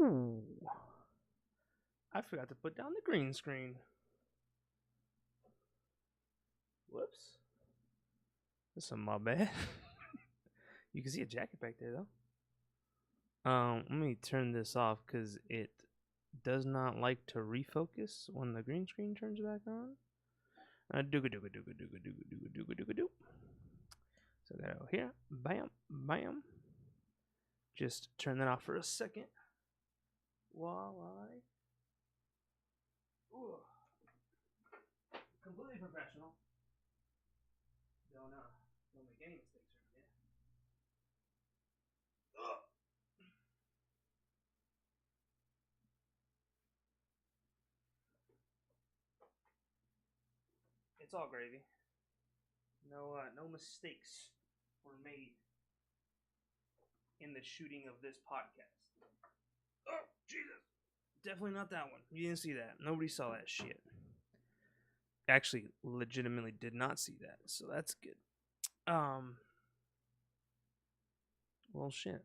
Ooh. I forgot to put down the green screen. Whoops. That's my bad. You can see a jacket back there though. Let me turn this off because it does not like to refocus when the green screen turns back on. Dooga dooga dooga dooga dooga dooga dooga dooga doo. So that over here, bam, bam. Just turn that off for a second. While I, ooh, completely professional. Don't make any mistakes around here. It's all gravy. No mistakes were made in the shooting of this podcast. Oh, Jesus. Definitely not that one. You didn't see that. Nobody saw that shit. Actually, legitimately did not see that. So that's good. Well, shit.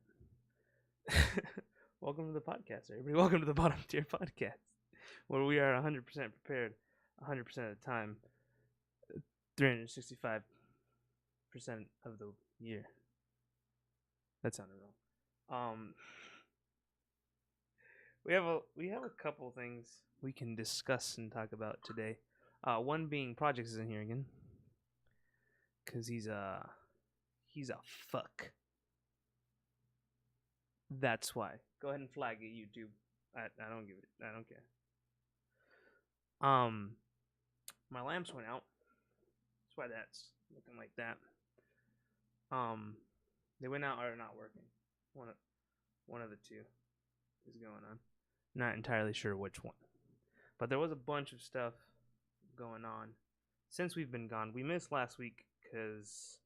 Welcome to the podcast, everybody. Welcome to the Bottom Tier Podcast, where we are 100% prepared 100% of the time, 365% of the year. That sounded wrong. We have a couple things we can discuss and talk about today. One being Projects is in here again, cause he's a fuck. That's why. Go ahead and flag it, YouTube. I don't give it. I don't care. My lamps went out. That's why that's looking like that. They went out or are not working. One of the two is going on. Not entirely sure which one. But there was a bunch of stuff going on since we've been gone. We missed last week because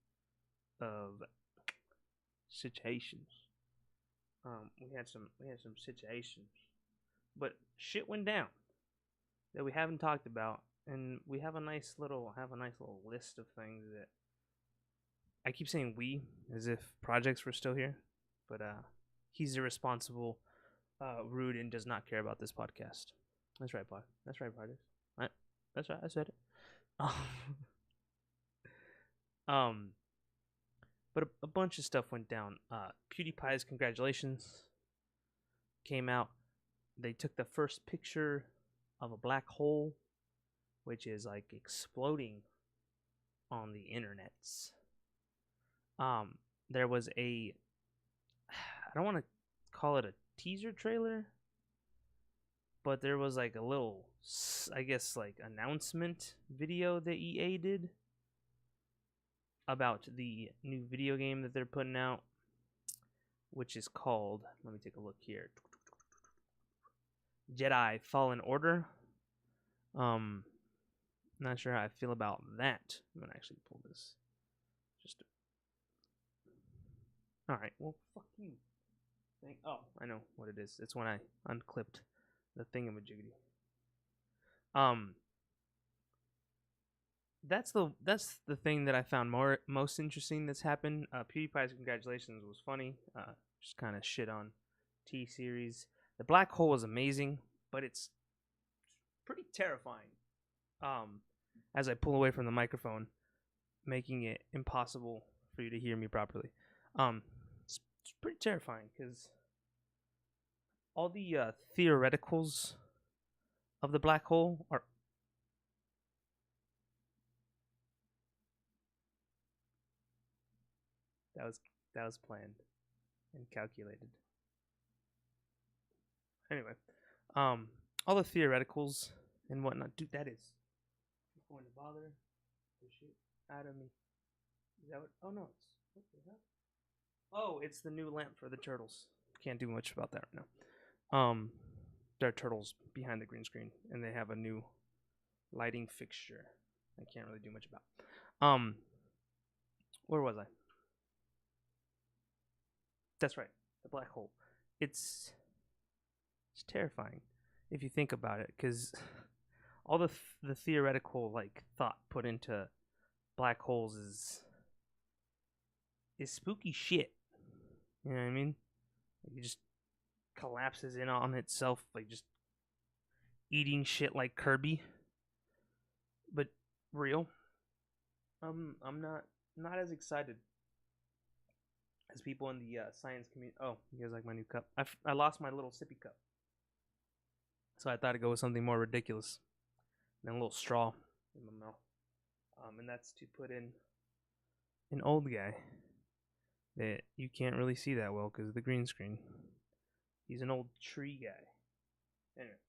of situations. We had some situations, but shit went down that we haven't talked about, and we have a nice little list of things that I keep saying we as if Projects were still here, but he's irresponsible, rude, and does not care about this podcast. That's right, Pod. That's right, Projects. That's right. I said it. But a bunch of stuff went down. PewDiePie's Congratulations came out. They took the first picture of a black hole, which is like exploding on the internets. There was I don't want to call it a teaser trailer, but there was like a little, I guess, like announcement video that EA did about the new video game that they're putting out, which is called, let me take a look here, Jedi Fallen Order. Not sure how I feel about that. I'm gonna actually pull this. Alright, well, fuck you. Oh, I know what it is. It's when I unclipped the thingamajiggity. That's the thing that I found most interesting that's happened. PewDiePie's Congratulations was funny. Just kind of shit on T-Series. The black hole was amazing, but it's pretty terrifying. As I pull away from the microphone, making it impossible for you to hear me properly. It's pretty terrifying because all the theoreticals of the black hole are that was planned and calculated. Anyway, all the theoreticals and whatnot, dude, that is going to bother the shit out of me. Is that what? Oh no, it's what the hell? Oh, it's the new lamp for the turtles. Can't do much about that right now. There are turtles behind the green screen, and they have a new lighting fixture. I can't really do much about. Where was I? That's right, the black hole. It's terrifying if you think about it, because all the theoretical like thought put into black holes is spooky shit. You know what I mean? You just collapses in on itself, like just eating shit like Kirby, but real. I'm not as excited as people in the science community. Oh, you guys like my new cup? I lost my little sippy cup, so I thought I'd go with something more ridiculous than a little straw in my mouth. And that's to put in an old guy that you can't really see that well because of the green screen. He's an old tree guy. Anyway,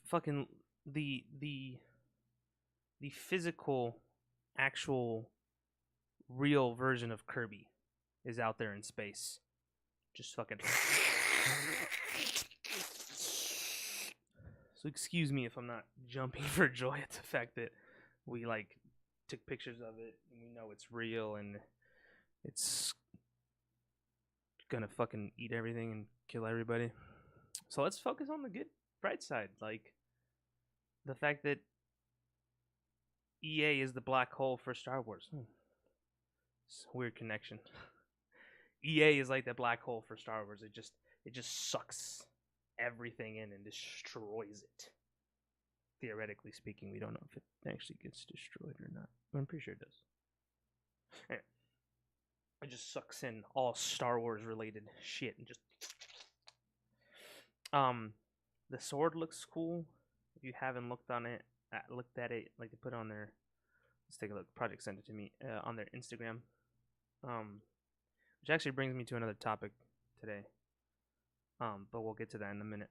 fucking the physical, actual, real version of Kirby is out there in space. Just fucking. So excuse me if I'm not jumping for joy at the fact that we like took pictures of it and we know it's real and it's gonna fucking eat everything and kill everybody. So let's focus on the good, bright side, like the fact that EA is the black hole for Star Wars. It's a weird connection. EA is like the black hole for Star Wars. It just sucks everything in and destroys it. Theoretically speaking, we don't know if it actually gets destroyed or not. I'm pretty sure it does. Anyway, it just sucks in all Star Wars related shit and just the sword looks cool. If you haven't looked at it, like they put on their, let's take a look. Project sent it to me on their Instagram. Which actually brings me to another topic today. But we'll get to that in a minute.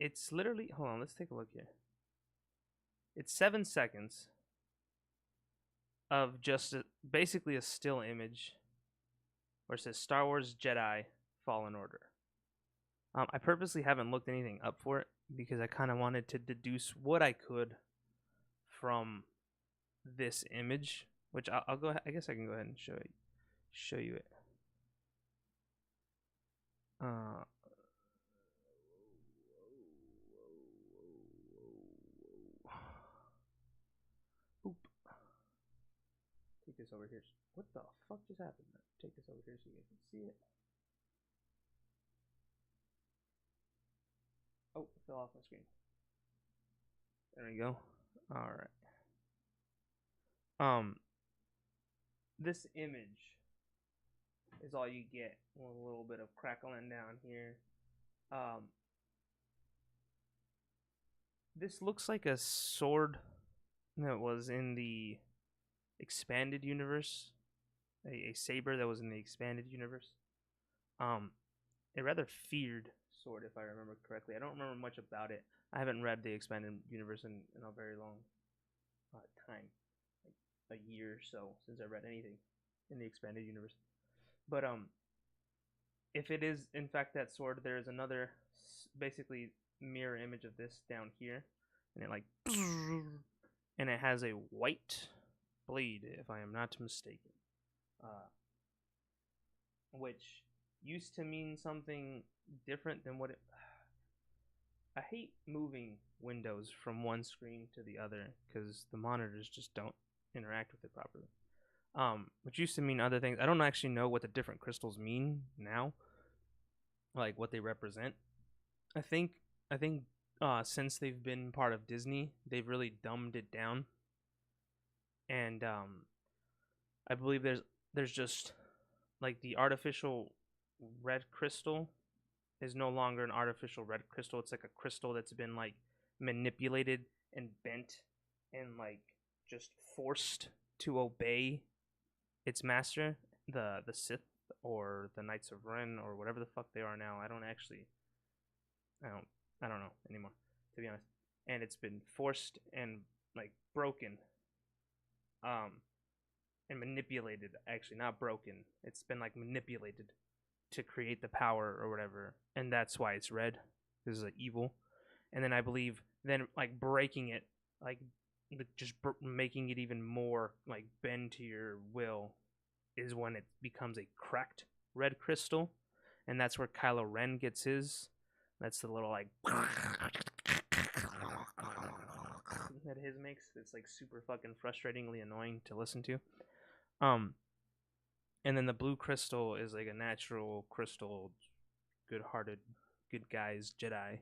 It's literally, hold on, let's take a look here. It's 7 seconds of just basically a still image where it says Star Wars Jedi Fallen Order. I purposely haven't looked anything up for it because I kind of wanted to deduce what I could from this image, which I'll go ahead, I guess I can go ahead and show you it. Oop. Take this over here. What the fuck just happened? Take this over here so you guys can see it. Oh, it fell off my screen. There we go. All right. This image is all you get. A little bit of crackling down here. This looks like a sword that was in the expanded universe. A saber that was in the expanded universe. A rather feared sword, if I remember correctly. I don't remember much about it. I haven't read the expanded universe in a very long time. Like a year or so since I read anything in the expanded universe. But if it is in fact that sword, there is another basically mirror image of this down here, and it like, and it has a white blade, if I am not mistaken, which used to mean something different than what it. I hate moving windows from one screen to the other because the monitors just don't interact with it properly. Which used to mean other things. I don't actually know what the different crystals mean now, like what they represent. I think since they've been part of Disney, they've really dumbed it down, and I believe there's just like the artificial red crystal is no longer an artificial red crystal. It's like a crystal that's been like manipulated and bent and like just forced to obey its master, the Sith or the Knights of Ren or whatever the fuck they are now. I don't know anymore, to be honest. And it's been forced and like broken, and manipulated. Actually, not broken. It's been like manipulated to create the power or whatever, and that's why it's red. This is like evil. And then I believe then like breaking it, like just making it even more like bend to your will, is when it becomes a cracked red crystal, and that's where Kylo Ren gets his. That's the little like that his makes. It's like super fucking frustratingly annoying to listen to. And then the blue crystal is like a natural crystal, good-hearted, good guys, Jedi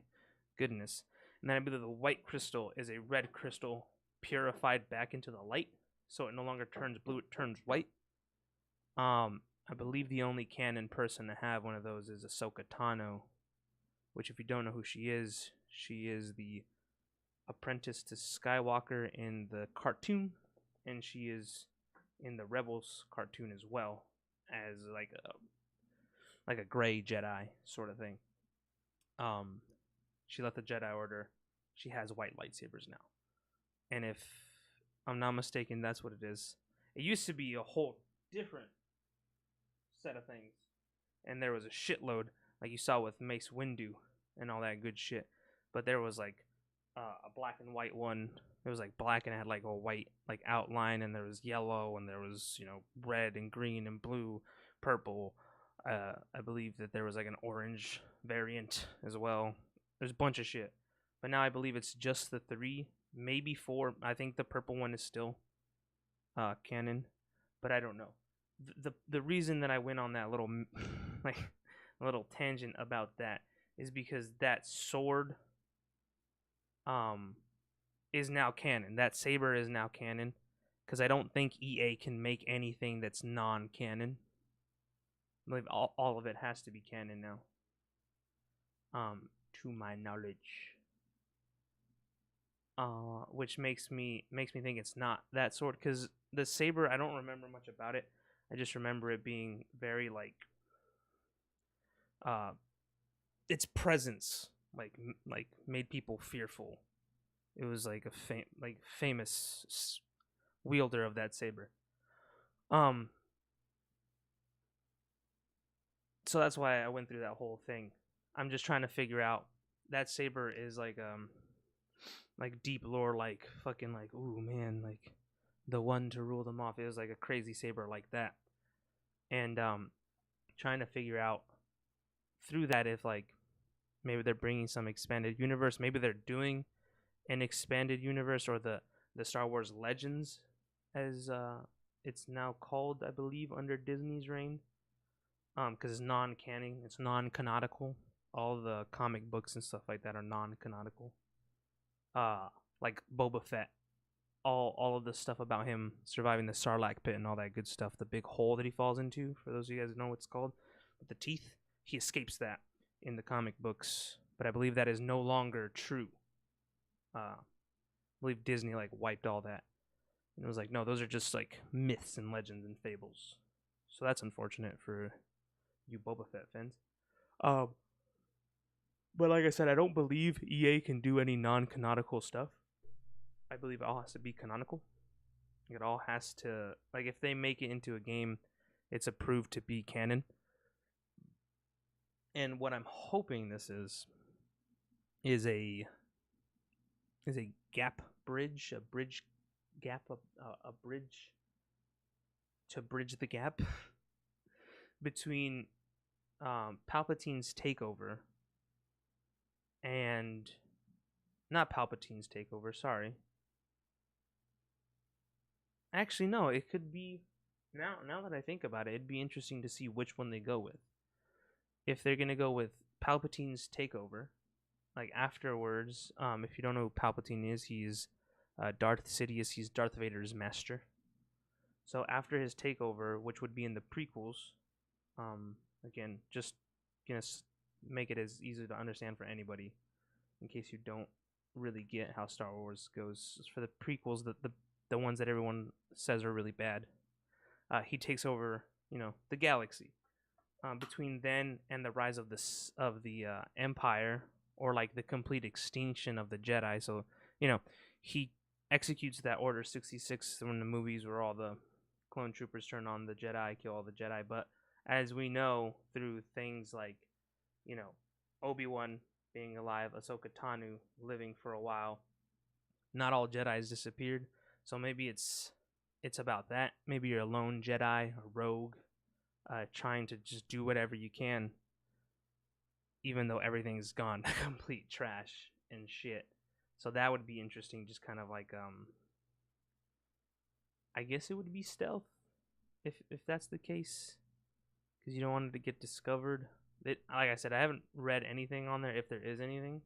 goodness. And then I believe the white crystal is a red crystal purified back into the light, so it no longer turns blue; it turns white. I believe the only canon person to have one of those is Ahsoka Tano, which, if you don't know who she is the apprentice to Skywalker in the cartoon, and she is in the Rebels cartoon as well, as like a gray Jedi sort of thing. She left the Jedi Order. She has white lightsabers now, and if I'm not mistaken, that's what it is. It used to be a whole different set of things, and there was a shitload, like you saw with Mace Windu and all that good shit. But there was like a black and white one. It was like black and it had like a white like outline, and there was yellow, and there was red and green and blue, purple. I believe that there was like an orange variant as well. There's a bunch of shit, but now I believe it's just the 3, maybe 4. I think the purple one is still canon, but I don't know. The reason that I went on that little like little tangent about that is because that sword is now canon. That saber is now canon, because I don't think EA can make anything that's non-canon. I believe all of it has to be canon now. To my knowledge. Which makes me think it's not that sword, because the saber, I don't remember much about it. I just remember it being very like its presence like made people fearful. It was like a famous wielder of that saber. So that's why I went through that whole thing. I'm just trying to figure out, that saber is like deep lore, like fucking like, ooh man, like the one to rule them off. It was like a crazy saber like that. And trying to figure out through that if like maybe they're bringing some expanded universe, maybe they're doing an expanded universe, or the Star Wars Legends, as it's now called, I believe, under Disney's reign. Because it's non-canon, it's non-canonical. All the comic books and stuff like that are non-canonical. Like Boba Fett, all of the stuff about him surviving the Sarlacc pit and all that good stuff, the big hole that he falls into, for those of you guys who know what it's called, with the teeth, he escapes that in the comic books, but I believe that is no longer true. I believe Disney like wiped all that, and it was like, no, those are just like myths and legends and fables. So that's unfortunate for you Boba Fett fans. But like I said, I don't believe EA can do any non-canonical stuff. I believe it all has to be canonical. It all has to, like, if they make it into a game, it's approved to be canon. And what I'm hoping this is a gap bridge, a bridge gap, a bridge to bridge the gap between Palpatine's takeover and not Palpatine's takeover, sorry. Actually, no, it could be, now that I think about it, it'd be interesting to see which one they go with. If they're gonna go with Palpatine's takeover, like afterwards, if you don't know who Palpatine is, he's Darth Sidious, he's Darth Vader's master. So after his takeover, which would be in the prequels, again, just gonna make it as easy to understand for anybody, in case you don't really get how Star Wars goes. For the prequels, the ones that everyone says are really bad, he takes over, the galaxy. Between then and the rise of the Empire, or like the complete extinction of the Jedi, so he executes that Order 66 when the movies where all the clone troopers turn on the Jedi, kill all the Jedi. But as we know through things like Obi-Wan being alive, Ahsoka Tano living for a while, not all Jedis disappeared. So maybe it's about that. Maybe you're a lone Jedi, a rogue, trying to just do whatever you can, even though everything's gone to complete trash and shit. So that would be interesting, just kind of like, I guess it would be stealth, if that's the case. because you don't want it to get discovered. Like I said, I haven't read anything on there, if there is anything.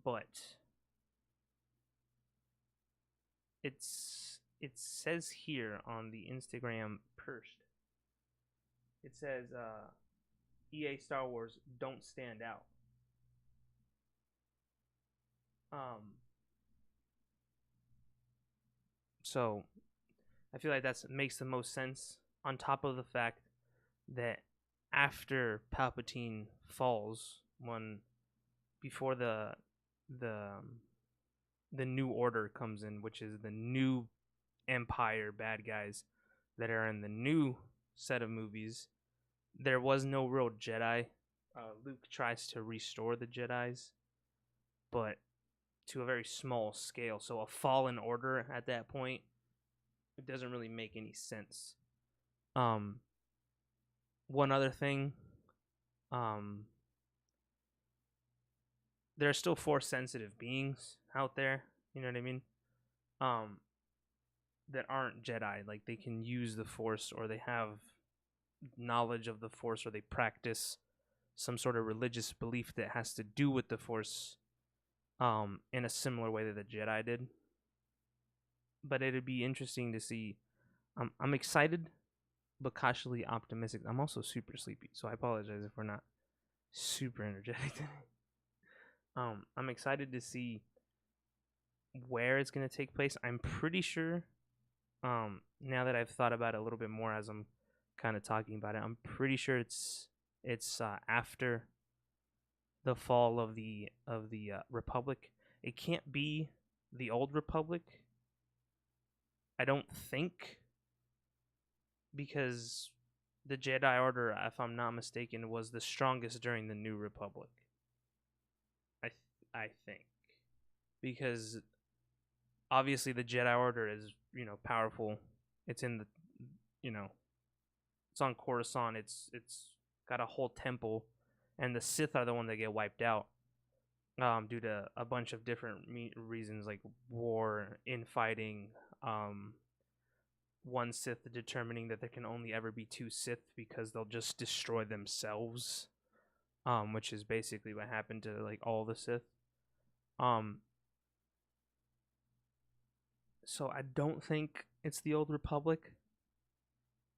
But it says here on the Instagram post, it says EA Star Wars don't stand out. So I feel like that makes the most sense, on top of the fact that after Palpatine falls, before the New Order comes in, which is the new Empire bad guys that are in the new set of movies, there was no real Jedi. Luke tries to restore the Jedis, but to a very small scale. So a fallen order at that point, it doesn't really make any sense. One other thing, there are still Force sensitive beings out there, you know what I mean? That aren't Jedi. Like, they can use the Force, or they have knowledge of the Force, or they practice some sort of religious belief that has to do with the Force, in a similar way that the Jedi did. But it'd be interesting to see. I'm excited, but cautiously optimistic. I'm also super sleepy, so I apologize if we're not super energetic today. I'm excited to see where it's going to take place. I'm pretty sure, now that I've thought about it a little bit more as I'm kind of talking about it, I'm pretty sure it's after the fall of the Republic. It can't be the old Republic, I don't think, because the Jedi Order, if I'm not mistaken, was the strongest during the New Republic. I think, because obviously the Jedi Order is, powerful. It's in the, it's on Coruscant. It's got a whole temple, and the Sith are the one that get wiped out, due to a bunch of different reasons, like war, infighting. One Sith determining that there can only ever be two Sith because they'll just destroy themselves, which is basically what happened to like all the Sith. So I don't think it's the old Republic.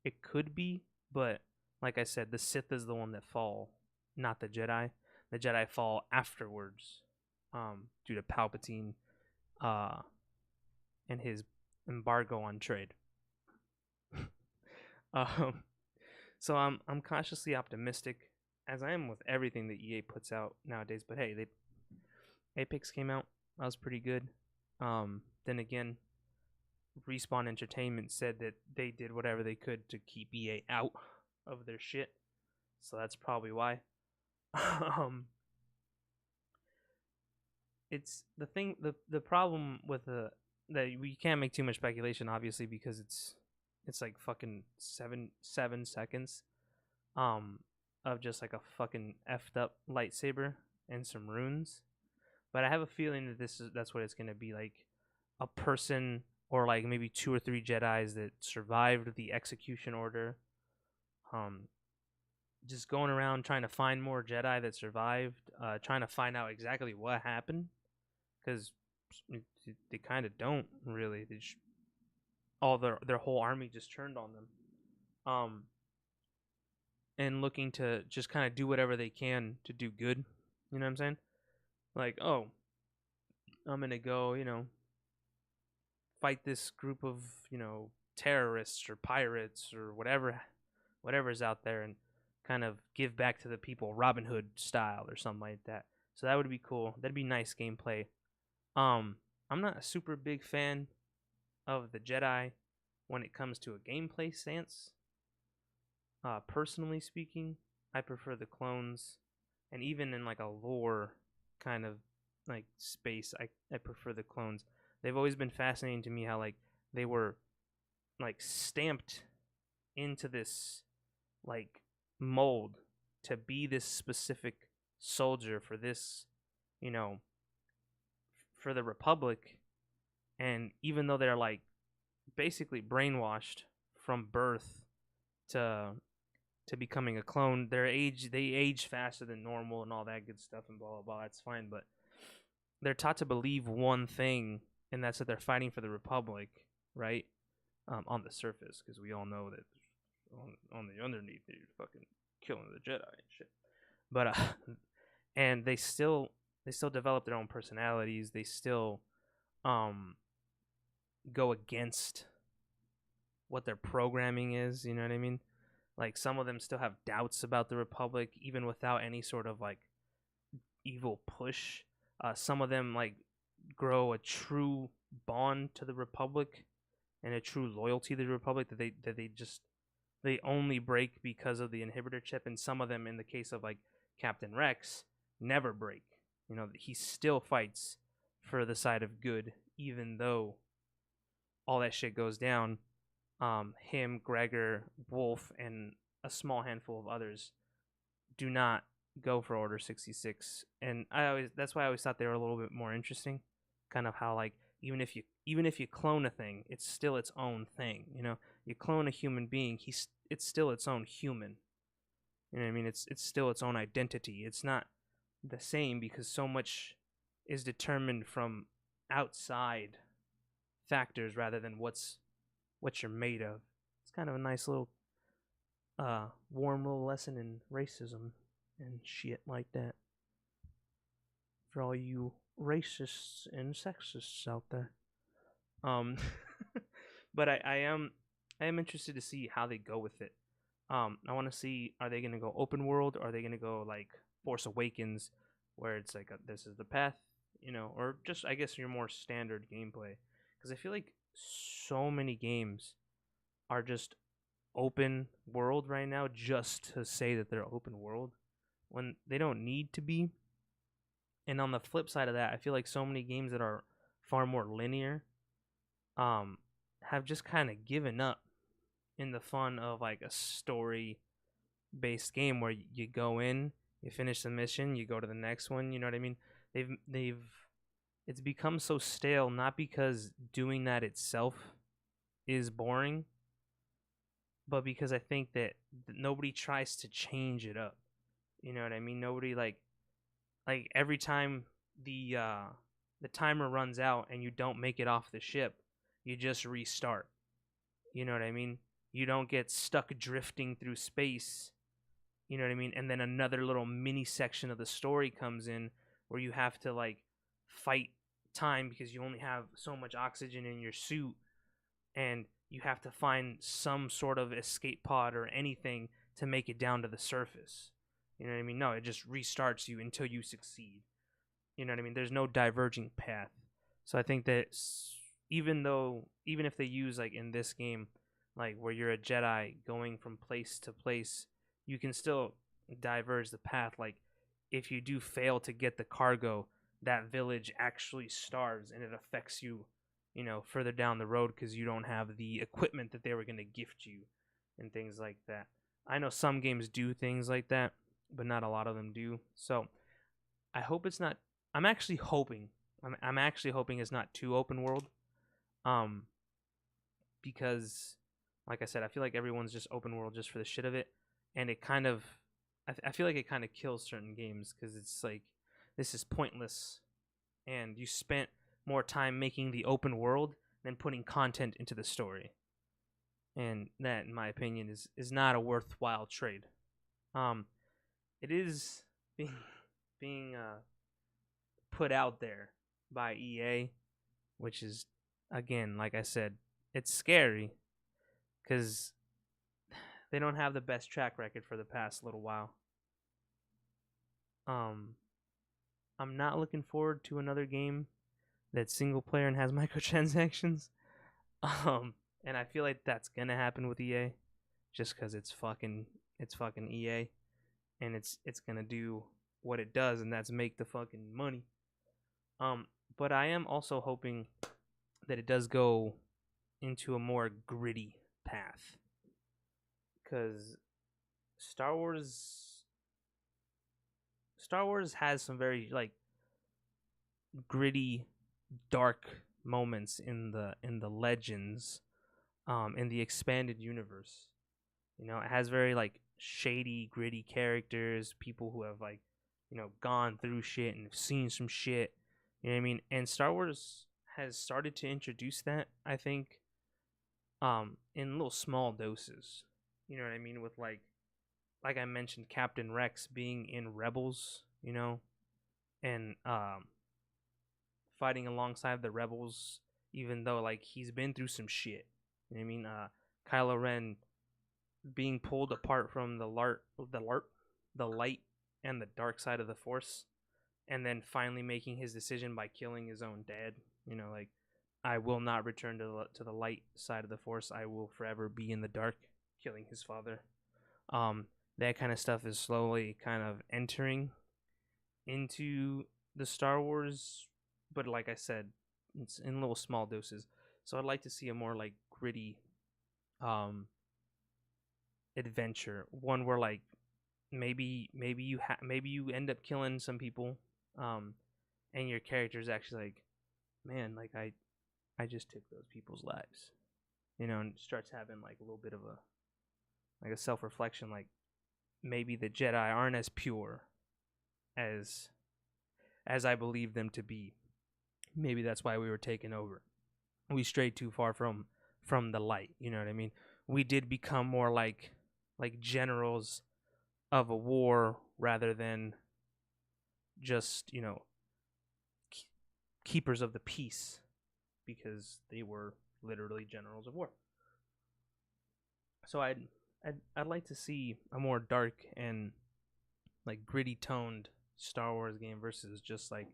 It could be, but like I said, the Sith is the one that fall, not the Jedi. The Jedi fall afterwards, due to Palpatine, and his embargo on trade. So I'm cautiously optimistic, as I am with everything that EA puts out nowadays. But hey, Apex came out. That was pretty good. Then again, Respawn Entertainment said that they did whatever they could to keep EA out of their shit, so that's probably why. It's the thing. The problem with that we can't make too much speculation, obviously, because it's like fucking seven seconds, of just like a fucking effed up lightsaber and some runes. But I have a feeling that that's what it's gonna be, like a person, or like maybe 2 or 3 Jedis that survived the execution order, just going around trying to find more Jedi that survived, trying to find out exactly what happened, because they kind of don't really. They just, all their whole army just turned on them, and looking to just kind of do whatever they can to do good. You know what I'm saying? Like, oh, I'm gonna go, fight this group of, terrorists or pirates or whatever's out there, and kind of give back to the people, Robin Hood style or something like that. So that would be cool. That'd be nice gameplay. I'm not a super big fan of the Jedi when it comes to a gameplay stance. Personally speaking, I prefer the clones, and even in like a lore kind of like space, I prefer the clones. They've always been fascinating to me, how like they were like stamped into this like mold to be this specific soldier for this, for the Republic. And even though they're like basically brainwashed from birth to becoming a clone. They age faster than normal and all that good stuff and blah blah blah. That's fine, but they're taught to believe one thing, and that's that they're fighting for the Republic, right? On the surface, because we all know that on the underneath they're fucking killing the Jedi and shit. But and they still develop their own personalities. They still go against what their programming is. You know what I mean? Like some of them still have doubts about the Republic, even without any sort of like evil push. Some of them like grow a true bond to the Republic and a true loyalty to the Republic that they only break because of the inhibitor chip, and some of them, in the case of like Captain Rex, never break. You know, he still fights for the side of good, even though all that shit goes down. Him, Gregor, Wolf, and a small handful of others do not go for Order 66, and that's why I always thought they were a little bit more interesting. Kind of how like even if you clone a thing, it's still its own thing. You know, you clone a human being, it's still its own human. You know what I mean? It's still its own identity. It's not the same because so much is determined from outside factors rather than what you're made of. It's kind of a nice little warm little lesson in racism and shit like that for all you racists and sexists out there. But I am interested to see how they go with it. I want to see, are they going to go open world, or are they going to go like Force Awakens, where it's like this is the path, you know, or just I guess your more standard gameplay? Because I feel like so many games are just open world right now just to say that they're open world when they don't need to be. And on the flip side of that, I feel like so many games that are far more linear have just kind of given up in the fun of like a story based game where you go in, you finish the mission, you go to the next one. You know what I mean? It's become so stale, not because doing that itself is boring, but because I think that nobody tries to change it up. You know what I mean? Nobody like every time the timer runs out and you don't make it off the ship, you just restart. You know what I mean? You don't get stuck drifting through space. You know what I mean? And then another little mini section of the story comes in where you have to like fight time because you only have so much oxygen in your suit, and you have to find some sort of escape pod or anything to make it down to the surface. You know what I mean? No, it just restarts you until you succeed. You know what I mean? There's no diverging path. So I think that even if they use like in this game, like where you're a Jedi going from place to place, you can still diverge the path. Like if you do fail to get the cargo, that village actually starves and it affects you, you know, further down the road because you don't have the equipment that they were going to gift you and things like that. I know some games do things like that, but not a lot of them do. So I hope it's not. I'm actually hoping it's not too open world, because, like I said, I feel like everyone's just open world just for the shit of it, and it kind of, I feel like it kind of kills certain games because it's like this is pointless, and you spent more time making the open world than putting content into the story, and that, in my opinion, is not a worthwhile trade. It is being put out there by EA, which is, again, like I said, it's scary because they don't have the best track record for the past little while. I'm not looking forward to another game that's single player and has microtransactions. And I feel like that's gonna happen with EA, just because it's fucking EA, and it's gonna do what it does, and that's make the fucking money. But I am also hoping that it does go into a more gritty path, because Star Wars has some very like gritty, dark moments in the Legends, in the expanded universe. You know, it has very like shady, gritty characters, people who have like, gone through shit and have seen some shit. You know what I mean? And Star Wars has started to introduce that, I think, in little small doses. You know what I mean? With like I mentioned, Captain Rex being in Rebels, and fighting alongside the Rebels, even though like he's been through some shit. You know what I mean? Kylo Ren being pulled apart from the light and the dark side of the Force, and then finally making his decision by killing his own dad. Like, I will not return to the light side of the Force. I will forever be in the dark, killing his father. That kind of stuff is slowly kind of entering into the Star Wars, but like I said, it's in little small doses. So I'd like to see a more like gritty adventure, one where like maybe you end up killing some people, and your character's actually like, man, like I just took those people's lives, and starts having like a little bit of a self-reflection, like maybe the Jedi aren't as pure as I believe them to be. Maybe that's why we were taken over. We strayed too far from the light. You know what I mean? We did become more like generals of a war rather than just keepers of the peace, because they were literally generals of war. So I'd like to see a more dark and like gritty toned Star Wars game versus just like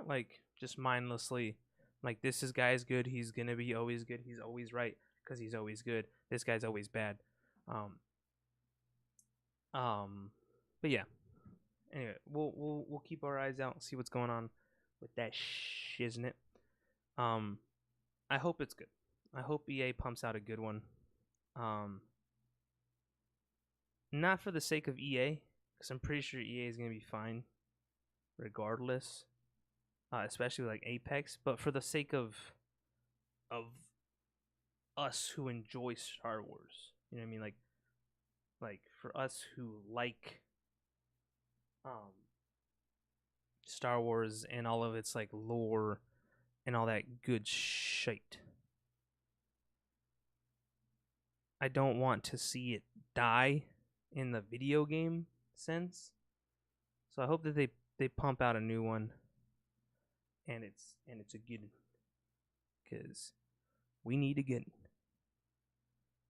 like just mindlessly, like, this is guy's good, he's gonna be always good, he's always right because he's always good, this guy's always bad. But yeah, anyway, we'll keep our eyes out, see what's going on with that isn't it? I hope it's good. I hope EA pumps out a good one. Not for the sake of EA, because I'm pretty sure EA is gonna be fine regardless, especially like Apex. But for the sake of us who enjoy Star Wars, you know what I mean? Like for us who like Star Wars and all of its like lore and all that good shit. I don't want to see it die in the video game sense. So I hope that they pump out a new one, and it's a good one, because we need a good one.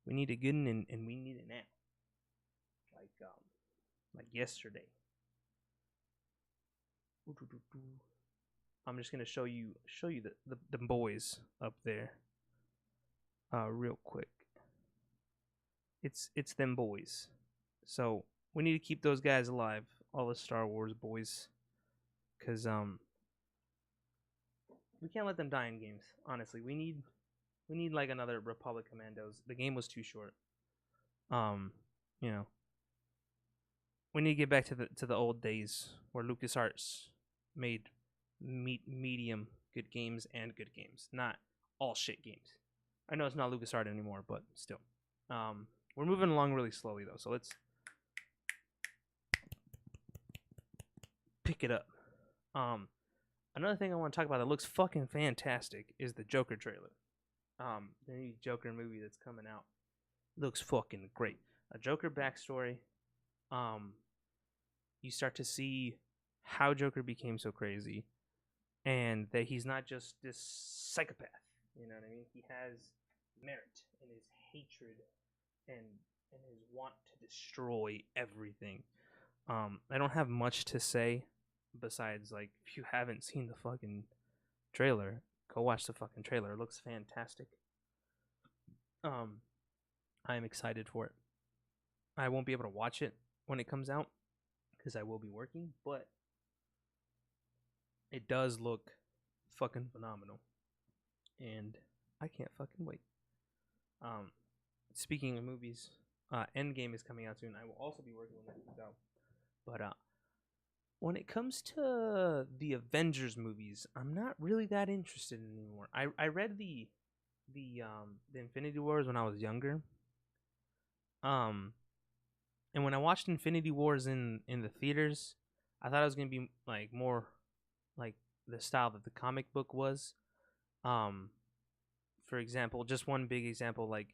We need a good one, and we need it now. Like yesterday. I'm just gonna show you the boys up there. Real quick. It's them boys. So we need to keep those guys alive, all the Star Wars boys, because we can't let them die in games. Honestly, we need like another Republic Commandos. The game was too short. We need to get back to the old days where LucasArts made medium good games and good games, not all shit games. I know it's not LucasArts anymore, but still. We're moving along really slowly though, so let's pick it up. Another thing I want to talk about that looks fucking fantastic is the Joker trailer. The new Joker movie that's coming out looks fucking great. A Joker backstory. You start to see how Joker became so crazy, and that he's not just this psychopath. You know what I mean? He has merit in his hatred and his want to destroy everything. I don't have much to say besides, like, if you haven't seen the fucking trailer, go watch the fucking trailer. It looks fantastic. I am excited for it. I won't be able to watch it when it comes out because I will be working, but it does look fucking phenomenal, and I can't fucking wait. Speaking of movies, Endgame is coming out soon. I will also be working when that comes out. But when it comes to the Avengers movies, I'm not really that interested in anymore. I read the Infinity Wars when I was younger. Um, and when I watched Infinity Wars in the theaters, I thought it was gonna be like more like the style that the comic book was. Um, for example, just one big example, like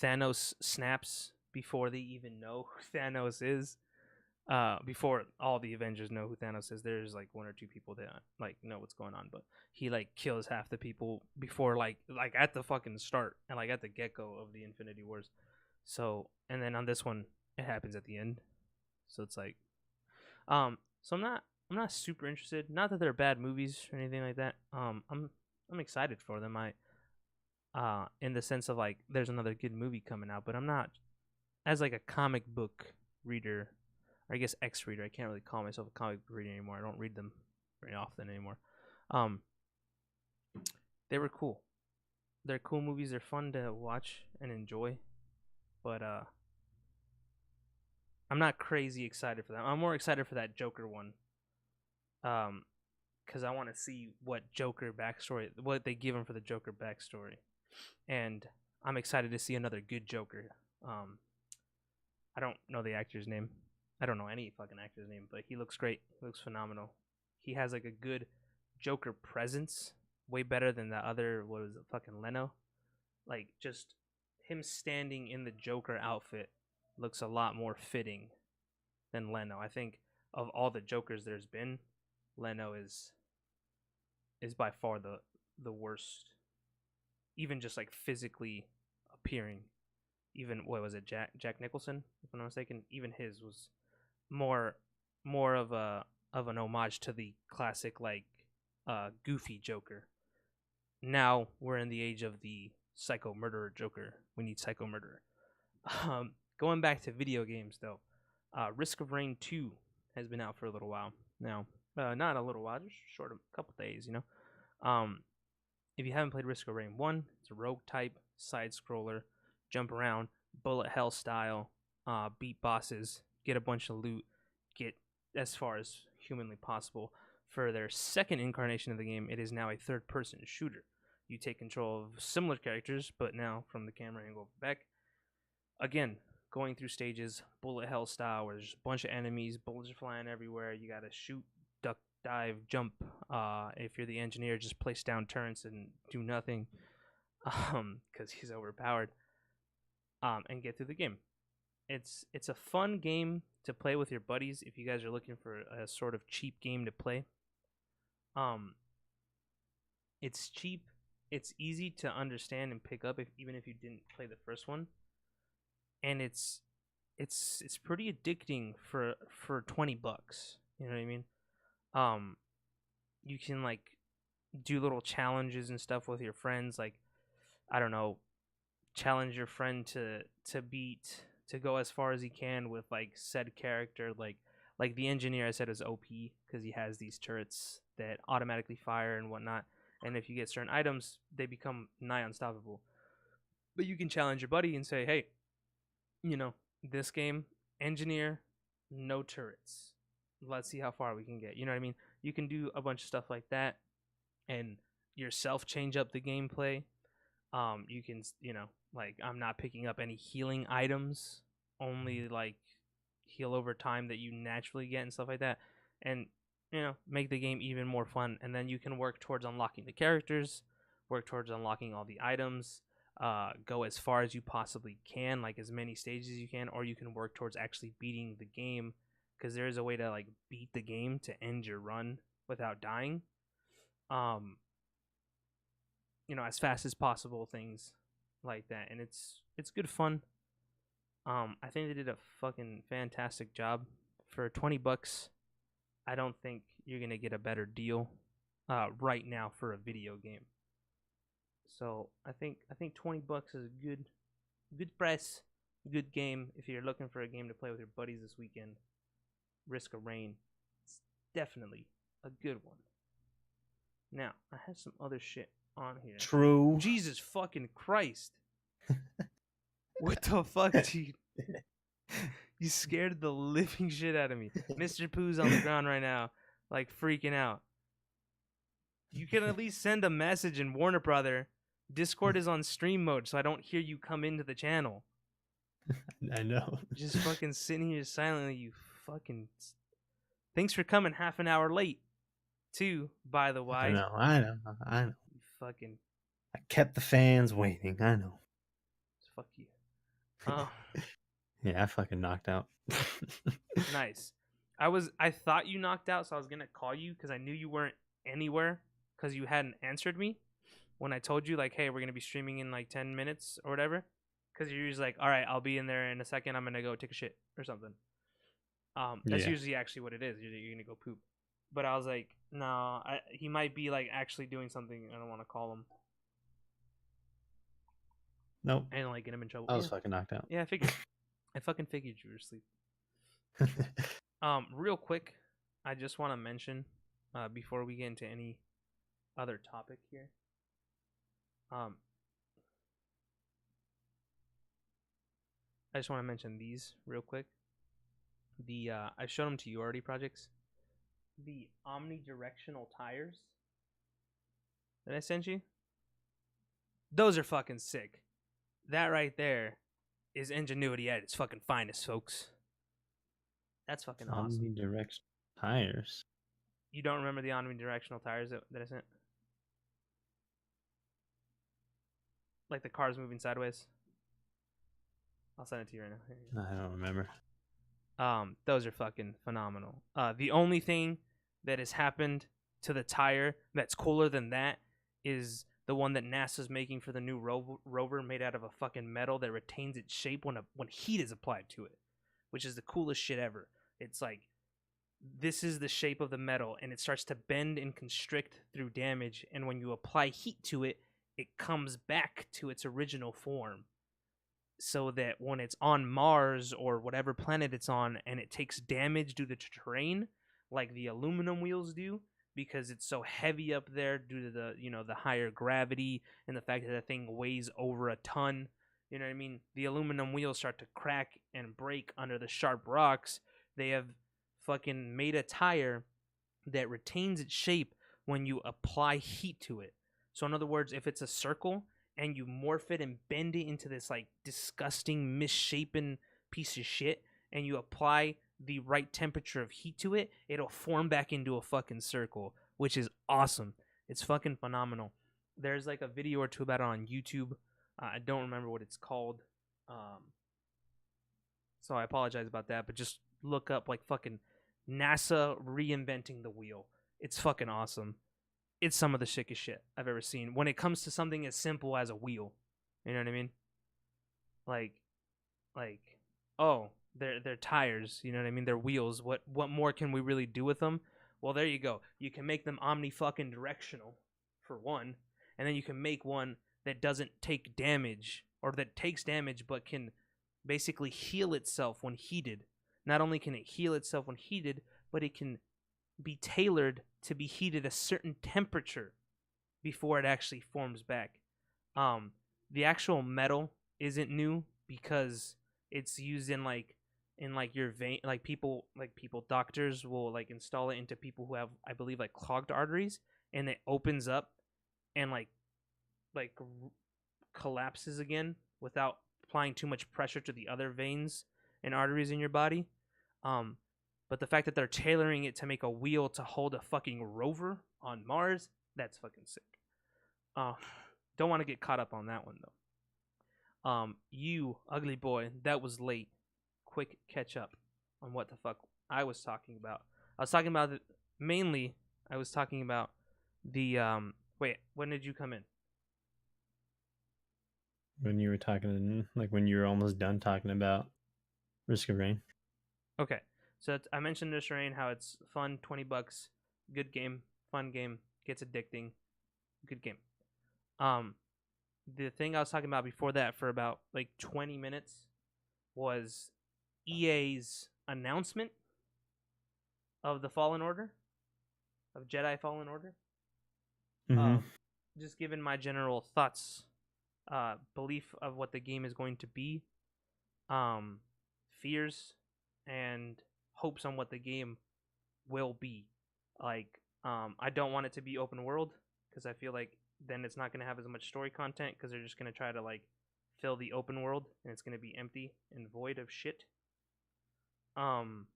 Thanos snaps before they even know who Thanos is. Before all the Avengers know who Thanos is, there's like one or two people that like know what's going on, but he like kills half the people before like at the fucking start and like at the get go of the Infinity Wars. So and then on this one, it happens at the end. So it's like, so I'm not super interested. Not that they're bad movies or anything like that. I'm excited for them. In the sense of like there's another good movie coming out, but I'm not as like a comic book reader, or I guess ex-reader. I can't really call myself a comic book reader anymore. I don't read them very often anymore. Um, they were cool. They're cool movies. They're fun to watch and enjoy, but I'm not crazy excited for them. I'm more excited for that Joker one. Because I want to see what Joker backstory, what they give him for the Joker backstory, and I'm excited to see another good Joker. I don't know the actor's name. I don't know any fucking actor's name, but he looks great. He looks phenomenal. He has like a good Joker presence, way better than the other. What was it, fucking Leno? Like just him standing in the Joker outfit looks a lot more fitting than Leno. I think of all the Jokers there's been, Leno is by far the worst. Even just like physically appearing. Even what was it, Jack Nicholson, if I'm not mistaken? Even his was more of an homage to the classic like goofy Joker. Now we're in the age of the psycho murderer Joker. We need psycho murderer. Going back to video games though, Risk of Rain 2 has been out for a little while now. Not a little while, just short of a couple days, you know. If you haven't played Risk of Rain 1, it's a rogue type side scroller, jump around, bullet hell style, beat bosses, get a bunch of loot, get as far as humanly possible. For their second incarnation of the game, it is now a third person shooter. You take control of similar characters, but now from the camera angle back. Again, going through stages, bullet hell style, where there's a bunch of enemies, bullets are flying everywhere. You gotta shoot, duck, dive, jump. If you're the engineer, just place down turrets and do nothing, because he's overpowered. And get through the game. It's a fun game to play with your buddies if you guys are looking for a sort of cheap game to play. It's cheap. It's easy to understand and pick up even if you didn't play the first one. And it's pretty addicting for $20. You know what I mean? You can like do little challenges and stuff with your friends, like I don't know, challenge your friend to go as far as he can with like said character, like the engineer I said is OP because he has these turrets that automatically fire and whatnot, and if you get certain items they become nigh unstoppable. But you can challenge your buddy and say, hey, you know, this game, engineer, no turrets, let's see how far we can get. You know what I mean? You can do a bunch of stuff like that and yourself change up the gameplay. You can, you know, like I'm not picking up any healing items, only like heal over time that you naturally get and stuff like that, and you know, make the game even more fun. And then you can work towards unlocking the characters, work towards unlocking all the items, go as far as you possibly can, like as many stages as you can, or you can work towards actually beating the game, because there is a way to like beat the game to end your run without dying. You know, as fast as possible, things like that, and it's good fun. I think they did a fucking fantastic job for $20. I don't think you're gonna get a better deal right now for a video game. So I think $20 is a good price, good game if you're looking for a game to play with your buddies this weekend. Risk of Rain, it's definitely a good one. Now I have some other shit on here. True. Jesus fucking Christ. What the fuck, dude? You scared the living shit out of me. Mr. Pooh's on the ground right now, like freaking out. You can at least send a message and warn a brother. Discord is on stream mode, so I don't hear you come into the channel. I know. Just fucking sitting here silently, you fucking... Thanks for coming half an hour late, too, by the way. I know. You fucking... I kept the fans waiting. I know. Fuck you. Yeah, I fucking knocked out. Nice. I thought you knocked out, so I was gonna call you because I knew you weren't anywhere because you hadn't answered me when I told you like, hey, we're gonna be streaming in like 10 minutes or whatever. Because you're usually like, all right, I'll be in there in a second. I'm gonna go take a shit or something. That's usually actually what it is. You're gonna go poop. But I was like, no, he might be like actually doing something. I don't want to call him. Nope. I didn't like get him in trouble. I was fucking knocked out. Yeah, I figured. I fucking figured you were asleep. Real quick, I just want to mention before we get into any other topic here. I just want to mention these real quick. The I showed them to you already, projects. The omnidirectional tires that I sent you. Those are fucking sick. That right there is ingenuity at its fucking finest, folks. That's fucking awesome. Omnidirectional tires. You don't remember the omnidirectional tires that I sent? Like the cars moving sideways? I'll send it to you right now. I don't remember. Those are fucking phenomenal. The only thing that has happened to the tire that's cooler than that is the one that NASA's making for the new rover made out of a fucking metal that retains its shape when heat is applied to it, which is the coolest shit ever. It's like, this is the shape of the metal, and it starts to bend and constrict through damage, and when you apply heat to it, it comes back to its original form. So that when it's on Mars or whatever planet it's on and it takes damage due to terrain, like the aluminum wheels do, because it's so heavy up there due to the higher gravity and the fact that the thing weighs over a ton, you know what I mean? The aluminum wheels start to crack and break under the sharp rocks. They have fucking made a tire that retains its shape when you apply heat to it. So in other words, if it's a circle and you morph it and bend it into this like disgusting misshapen piece of shit, and you apply the right temperature of heat to it, it'll form back into a fucking circle, which is awesome. It's fucking phenomenal. There's like a video or two about it on YouTube. I don't remember what it's called. So I apologize about that, but just look up like fucking NASA reinventing the wheel. It's fucking awesome. It's some of the sickest shit I've ever seen when it comes to something as simple as a wheel. You know what I mean? Like, oh, they're tires. You know what I mean? They're wheels. What more can we really do with them? Well, there you go. You can make them omni fucking directional, for one, and then you can make one that doesn't take damage, or that takes damage but can basically heal itself when heated. Not only can it heal itself when heated, but it can be tailored to be heated a certain temperature before it actually forms back. The actual metal isn't new because it's used in your vein, like people doctors will like install it into people who have, I believe, like clogged arteries, and it opens up and like collapses again without applying too much pressure to the other veins and arteries in your body. But the fact that they're tailoring it to make a wheel to hold a fucking rover on Mars, that's fucking sick. Don't want to get caught up on that one though. You ugly boy, that was late. Quick catch up on what the fuck I was talking about. I was talking about the wait, when did you come in? When you were talking, like when you were almost done talking about Risk of Rain. Okay, so I mentioned Risk of Rain, how it's fun, $20, good game, fun game, gets addicting, good game. The thing I was talking about before that for about like 20 minutes was EA's announcement of the Fallen Order, of Jedi Fallen Order. Mm-hmm. Just given my general thoughts, belief of what the game is going to be, fears and hopes on what the game will be. Like, I don't want it to be open world because I feel like then it's not going to have as much story content because they're just going to try to like fill the open world and it's going to be empty and void of shit. Um,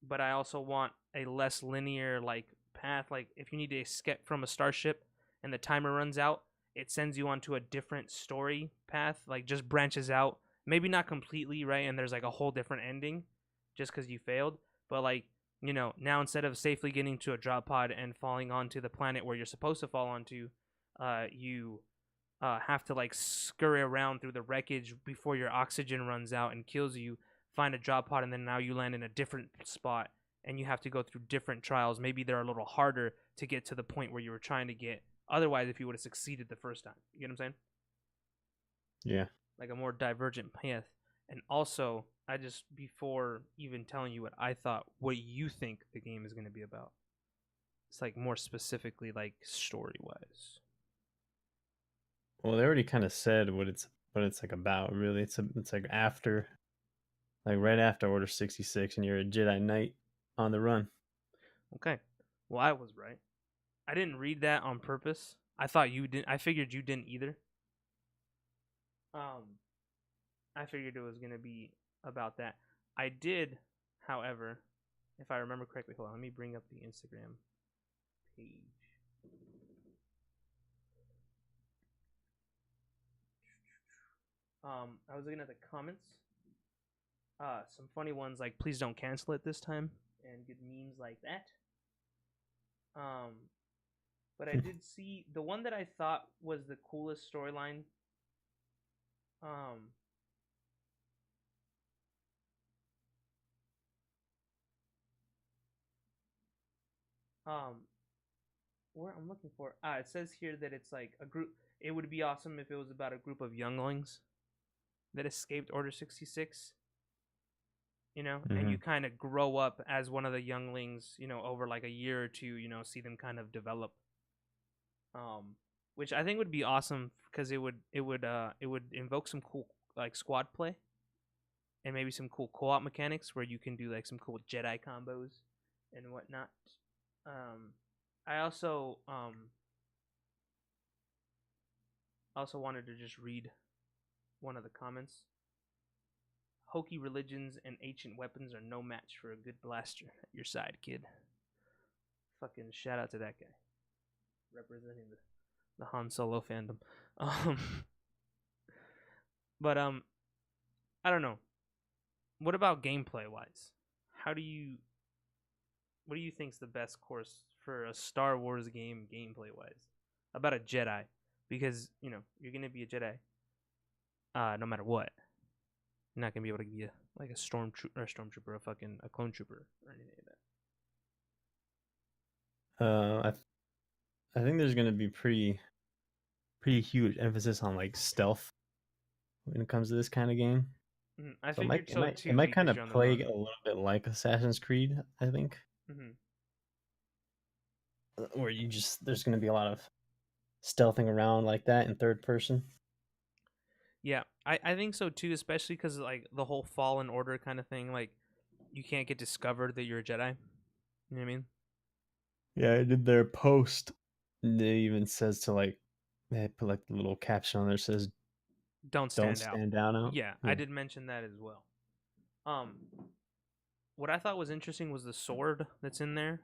but I also want a less linear like path. Like if you need to escape from a starship and the timer runs out, it sends you onto a different story path. Like just branches out, maybe not completely right, and there's like a whole different ending, just because you failed. But like now instead of safely getting to a drop pod and falling onto the planet where you're supposed to fall onto, you have to like scurry around through the wreckage before your oxygen runs out and kills you, find a drop pod, and then now you land in a different spot and you have to go through different trials. Maybe they're a little harder to get to the point where you were trying to get otherwise if you would have succeeded the first time. You get what I'm saying? Yeah. Like a more divergent path. And also, I just, before even telling you what I thought, what you think the game is going to be about. It's like more specifically like story wise. Well, they already kind of said what it's like about. Really, it's like after, like right after Order 66, and you're a Jedi Knight on the run. Okay. Well, I was right. I didn't read that on purpose. I thought you didn't. I figured you didn't either. I figured it was gonna be about that. I did, however, if I remember correctly. Hold on, let me bring up the Instagram page. I was looking at the comments. Some funny ones like "Please don't cancel it this time" and good memes like that. But I did see the one that I thought was the coolest storyline. Um, um, where I'm looking for. It says here that it's like a group. It would be awesome if it was about a group of younglings that escaped Order 66. And you kind of grow up as one of the younglings. Over like a year or two. See them kind of develop. Which I think would be awesome because it would invoke some cool like squad play, and maybe some cool co-op mechanics where you can do like some cool Jedi combos and whatnot. I also wanted to just read one of the comments. Hokey religions and ancient weapons are no match for a good blaster at your side, kid. Fucking shout out to that guy representing the Han Solo fandom. But I don't know. What about gameplay wise? What do you think's the best course for a Star Wars game gameplay wise? About a Jedi, because you're gonna be a Jedi, no matter what. You're not gonna be able to be a stormtrooper, a clone trooper, or anything like that. I think there's gonna be pretty huge emphasis on like stealth when it comes to this kind of game. I So figured so too. It might kind because of you're on the play run. a little bit like Assassin's Creed, I think. Where there's going to be a lot of stealthing around like that in third person. Yeah, I think so too, especially because like the whole Fallen Order kind of thing, like you can't get discovered that you're a Jedi. You know what I mean? Yeah, I did their post. They even says to like, they put like the little caption on there says, Don't stand out. out. Yeah, I did mention that as well. What I thought was interesting was the sword that's in there.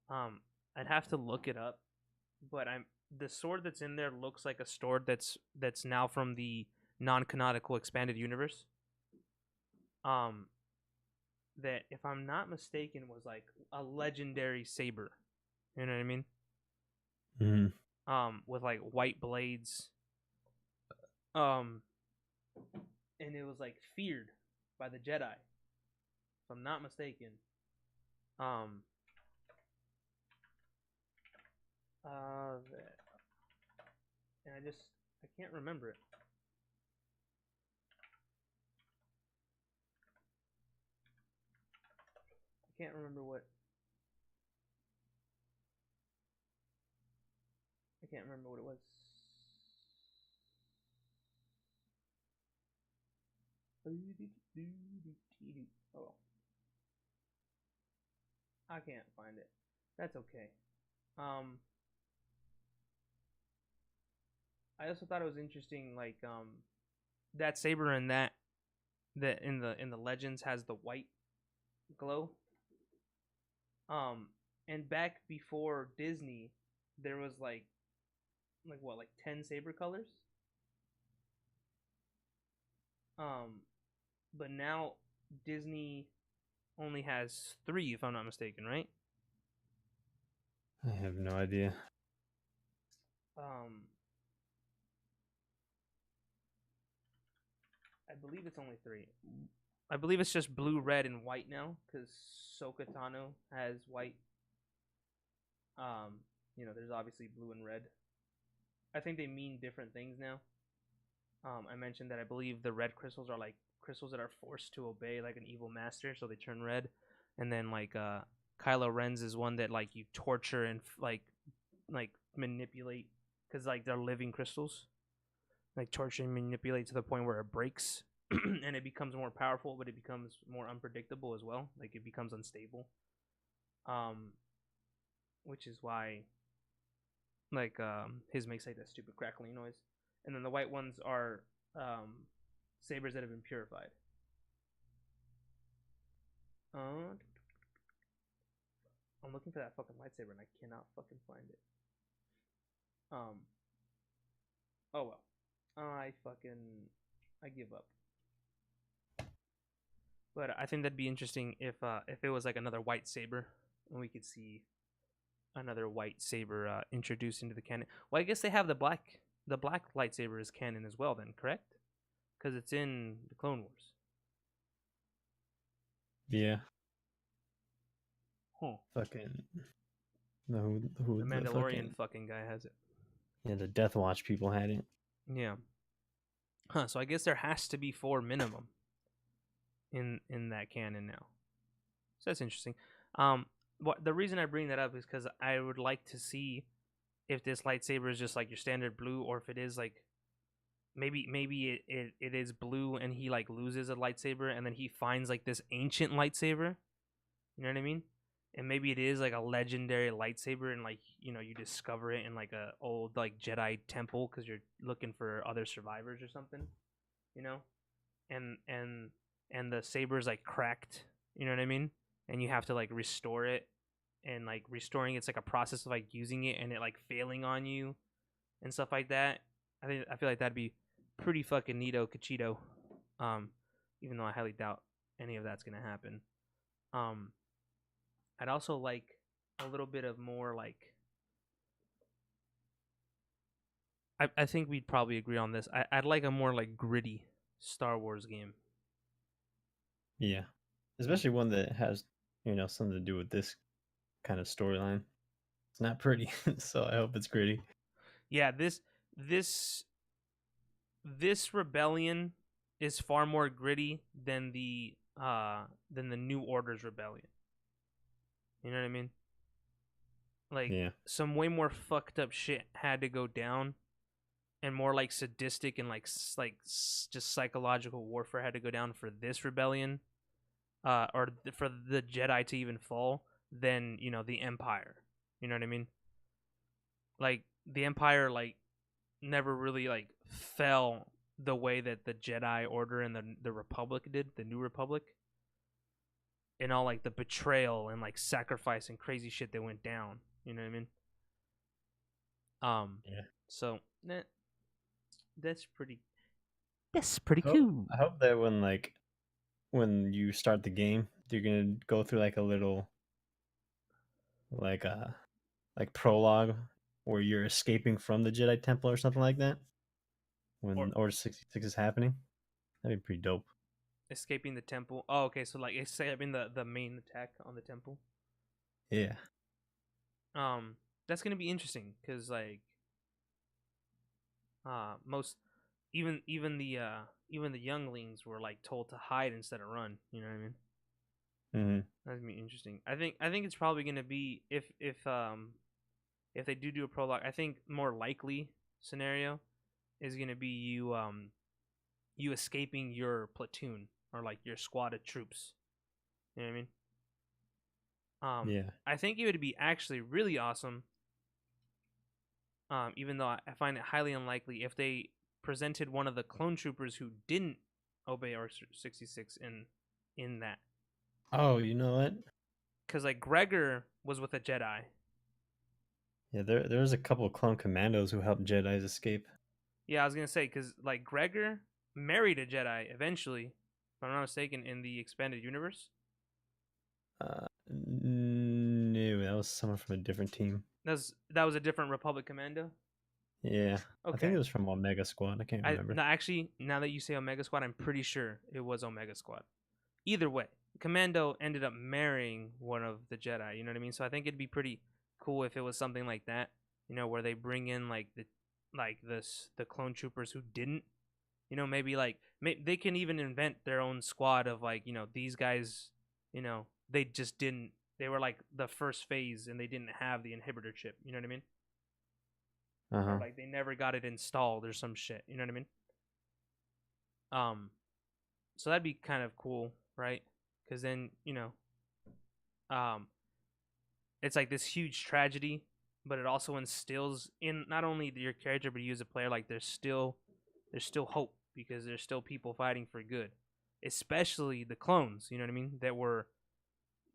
I'd have to look it up, but the sword that's in there looks like a sword that's now from the non-canonical expanded universe. That if I'm not mistaken was like a legendary saber. You know what I mean? With like white blades. And it was like feared by the Jedi. If I'm not mistaken. And I can't remember it. I can't remember what. I can't remember what it was. Oh, I can't find it. That's okay. Um, I also thought it was interesting, like that saber in that in the legends has the white glow. Um, and back before Disney, there was like what, like 10 saber colors. Um, but now Disney only has three, if I'm not mistaken, right? I have no idea. Um, I believe it's only three. I believe it's just blue, red, and white now because Ahsoka Tano has white. Um, there's obviously blue and red. I think they mean different things now. I mentioned that I believe the red crystals are like crystals that are forced to obey like an evil master, so they turn red. And then Kylo Ren's is one that like you torture and like manipulate because like they're living crystals, like torture and manipulate to the point where it breaks and it becomes more powerful, but it becomes more unpredictable as well. Like it becomes unstable. Um, which is why his makes like that stupid crackling noise. And then the white ones are sabers that have been purified. I'm looking for that fucking lightsaber and I cannot fucking find it. Oh well. I give up. But I think that'd be interesting if it was like another white saber and we could see another white saber introduced into the canon. Well, I guess they have the black lightsaber is canon as well then, correct? Because it's in the Clone Wars. Yeah. Huh. Fucking who The the Mandalorian fucking guy has it. Yeah, the Death Watch people had it. Yeah. Huh, so I guess there has to be 4 minimum in that canon now. So that's interesting. What the reason I bring that up is because I would like to see if this lightsaber is just like your standard blue, or if it is like maybe it is blue and he like loses a lightsaber and then he finds like this ancient lightsaber. You know what I mean? And maybe it is like a legendary lightsaber, and like you discover it in like a old like Jedi temple because you're looking for other survivors or something. You know, and the saber is like cracked. You know what I mean? And you have to like restore it, and like restoring it's like a process of like using it and it like failing on you and stuff like that. I feel like that'd be pretty fucking neato cachito. Even though I highly doubt any of that's gonna happen. I'd also like a little bit of more like. I think we'd probably agree on this. I'd like a more like gritty Star Wars game. Yeah, especially one that has something to do with this kind of storyline. It's not pretty, so I hope it's gritty. Yeah, this rebellion is far more gritty than the New Order's rebellion. You know what I mean? Like some way more fucked up shit had to go down, and more like sadistic and like just psychological warfare had to go down for this rebellion, or for the Jedi to even fall than the Empire. You know what I mean? Like the Empire like never really like fell the way that the Jedi Order and the Republic did, the New Republic. And all like the betrayal and like sacrifice and crazy shit that went down. You know what I mean? Yeah. So that's pretty cool. I hope that when you start the game, you're gonna go through like a little like prologue where you're escaping from the Jedi Temple or something like that. When Order 66 is happening, that'd be pretty dope. Escaping the temple. Oh, okay. So like escaping the main attack on the temple. Yeah. That's gonna be interesting because like, most even the younglings were like told to hide instead of run. You know what I mean? Mm-hmm. That's gonna be interesting. I think it's probably gonna be if they do a prologue. I think more likely scenario is gonna be you escaping your platoon or like your squad of troops. You know what I mean? Yeah. I think it would be actually really awesome. Even though I find it highly unlikely if they presented one of the clone troopers who didn't obey Order 66 in that, Oh, you know what? because like Gregor was with a Jedi. Yeah, there's a couple of clone commandos who helped Jedi's escape. Yeah, I was gonna say because like Gregor married a Jedi eventually, if I'm not mistaken, in the expanded universe. No, that was someone from a different team. That was a different Republic commando. Yeah, I think Okay, it was from Omega Squad. I can't I remember. no, actually now that you say Omega Squad, I'm pretty sure it was Omega Squad. Either way, Commando ended up marrying one of the Jedi. You know what I mean? So I think it'd be pretty cool if it was something like that. You know, where they bring in like the clone troopers who didn't. You know, maybe like they can even invent their own squad of like these guys. You know, they just didn't. They were like the first phase and they didn't have the inhibitor chip. You know what I mean? Or Uh-huh. like they never got it installed or some shit. You know what I mean? So that'd be kind of cool, right? Because then um, it's like this huge tragedy, but it also instills in not only your character but you as a player like there's still hope because there's still people fighting for good, especially the clones. You know what I mean? That were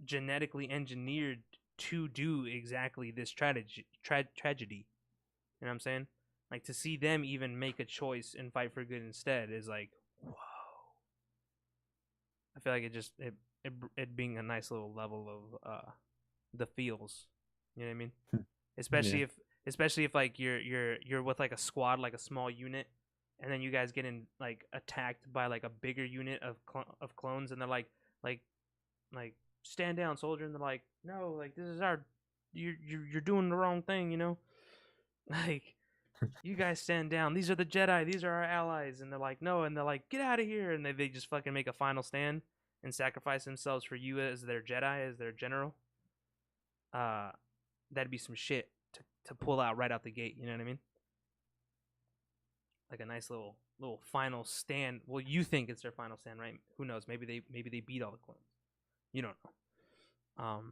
genetically engineered to do exactly this tragedy. You know what I'm saying? Like to see them even make a choice and fight for good instead is like, whoa. I feel like it being a nice little level of the feels. You know what I mean? Yeah. Especially if like you're with like a squad, like a small unit, and then you guys get in like attacked by like a bigger unit of clones, and they're like like stand down, soldier, and they're like, no, like this is our you're doing the wrong thing, you know, like you guys stand down. These are the Jedi. These are our allies. And they're like, no. And they're like, get out of here. And they just fucking make a final stand and sacrifice themselves for you as their Jedi, as their general. That'd be some shit to pull out right out the gate. You know what I mean? Like a nice little final stand. Well, you think it's their final stand, right? Who knows? Maybe they beat all the clones. You don't know.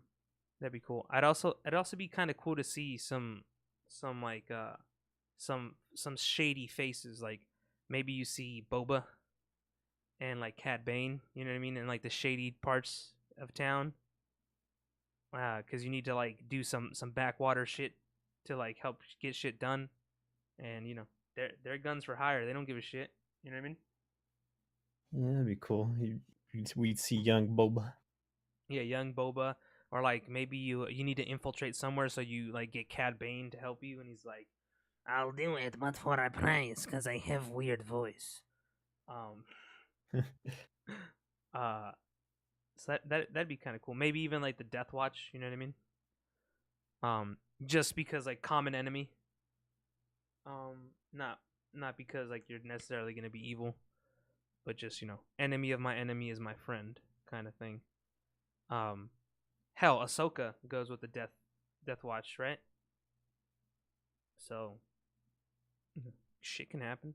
That'd be cool. It'd also be kind of cool to see some like some shady faces. Like maybe you see Boba and like Cad Bane, you know what I mean, in like the shady parts of town. Because you need to like do some backwater shit to like help get shit done, and their guns for hire. They don't give a shit. You know what I mean? Yeah, that'd be cool. We'd see young Boba. Yeah, young Boba, or like maybe you need to infiltrate somewhere, so you like get Cad Bane to help you, and he's like, "I'll do it, but for a price, cause I have weird voice." Uh, so that'd be kind of cool. Maybe even like the Death Watch. You know what I mean? Just because like common enemy. Not because like you're necessarily gonna be evil, but just enemy of my enemy is my friend kind of thing. Hell, Ahsoka goes with the Death Watch, right? So shit can happen.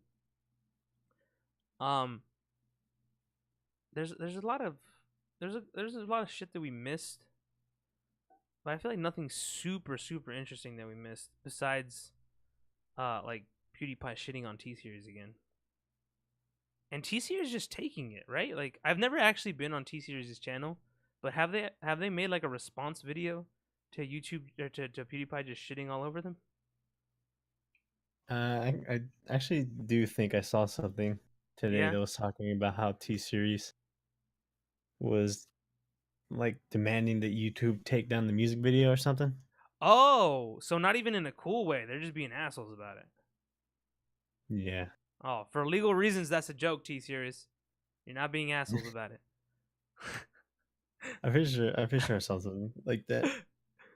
There's a lot of there's a lot of shit that we missed, but I feel like nothing super interesting that we missed besides like PewDiePie shitting on T Series again. And T Series just taking it, right? Like I've never actually been on T Series' channel, but have they made like a response video to YouTube or to PewDiePie just shitting all over them? I actually do think I saw something today Yeah. that was talking about how T Series was like demanding that YouTube take down the music video or something. Oh, so not even in a cool way. They're just being assholes about it. Yeah. Oh, for legal reasons, that's a joke, T Series. You're not being assholes about it. I'm pretty sure I saw something like that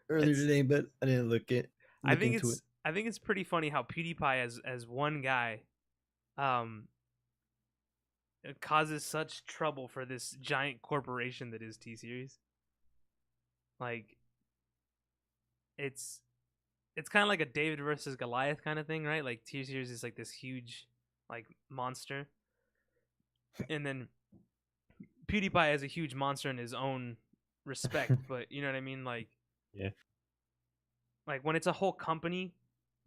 earlier It's. today, but I didn't look into it. I think it's pretty funny how PewDiePie as one guy, um, causes such trouble for this giant corporation that is T Series. Like, it's kind of like a David versus Goliath kind of thing, right? Like T Series is like this huge like monster, and then PewDiePie is a huge monster in his own respect, but you know what I mean? Yeah. Like when it's a whole company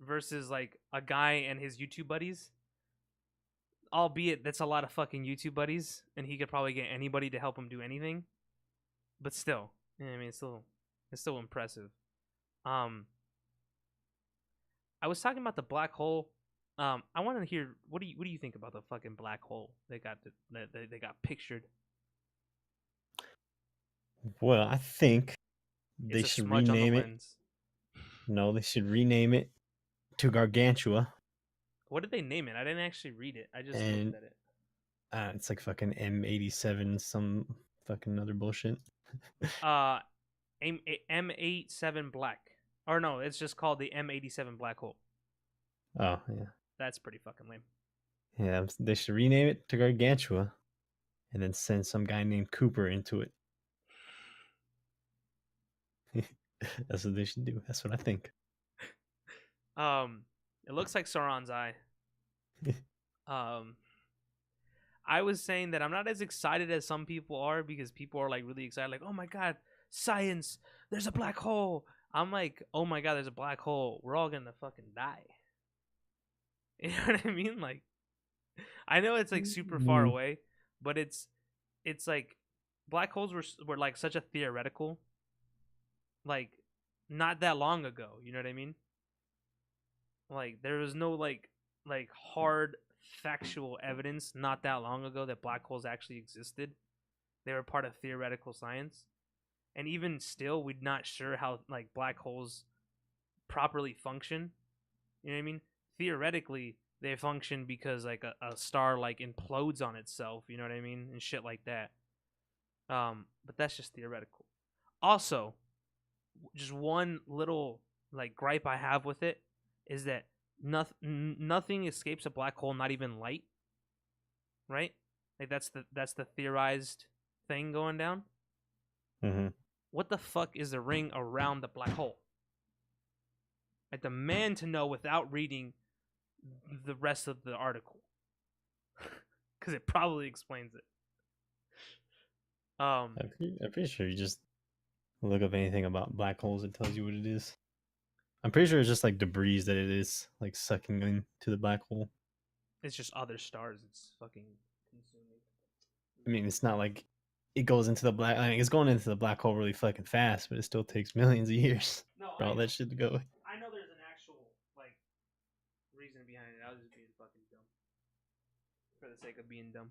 versus like a guy and his YouTube buddies, albeit that's a lot of fucking YouTube buddies, and he could probably get anybody to help him do anything. But still, you know what I mean, it's still impressive. I was talking about the black hole. I want to hear what do you think about the fucking black hole they got they got pictured? Well, I think It's they a should smudge on the rename it. lens. No, they should rename it to Gargantua. What did they name it? I didn't actually read it. I just And looked at it. it's like fucking M87, some fucking other bullshit. Uh, M87 Black, or no, it's just called the M87 Black Hole. Oh yeah, That's pretty fucking lame. yeah. They should rename it to Gargantua, and then send some guy named Cooper into it. That's what they should do. That's what I think. It looks like Sauron's eye. I was saying that I'm not as excited as some people are because people are like really excited, like, oh my god, science, there's a black hole. I'm like, oh my god, there's a black hole. We're all gonna fucking die. You know what I mean? Like, I know it's like super far away, but it's like black holes were like such a theoretical, like not that long ago. You know what I mean? Like there was no like hard factual evidence not that long ago that black holes actually existed. They were part of theoretical science, and even still, we're not sure how like black holes properly function. You know what I mean? Theoretically, they function because like a star like implodes on itself. You know what I mean? And shit like that. But that's just theoretical. Also, just one little like gripe I have with it is that nothing escapes a black hole, not even light. Right? Like that's the theorized thing going down. Mm-hmm. What the fuck is the ring around the black hole? I demand to know without reading the rest of the article, because it probably explains it. I'm pretty sure you just look up anything about black holes, it tells you what it is. I'm pretty sure it's just like debris that it is like sucking into the black hole. It's just other stars. It's fucking consuming. I mean, it's not like it goes into the black. I mean, it's going into the black hole really fucking fast, but it still takes millions of years for all that shit to go. I know there's an actual like reason behind it. I was just being fucking dumb for the sake of being dumb.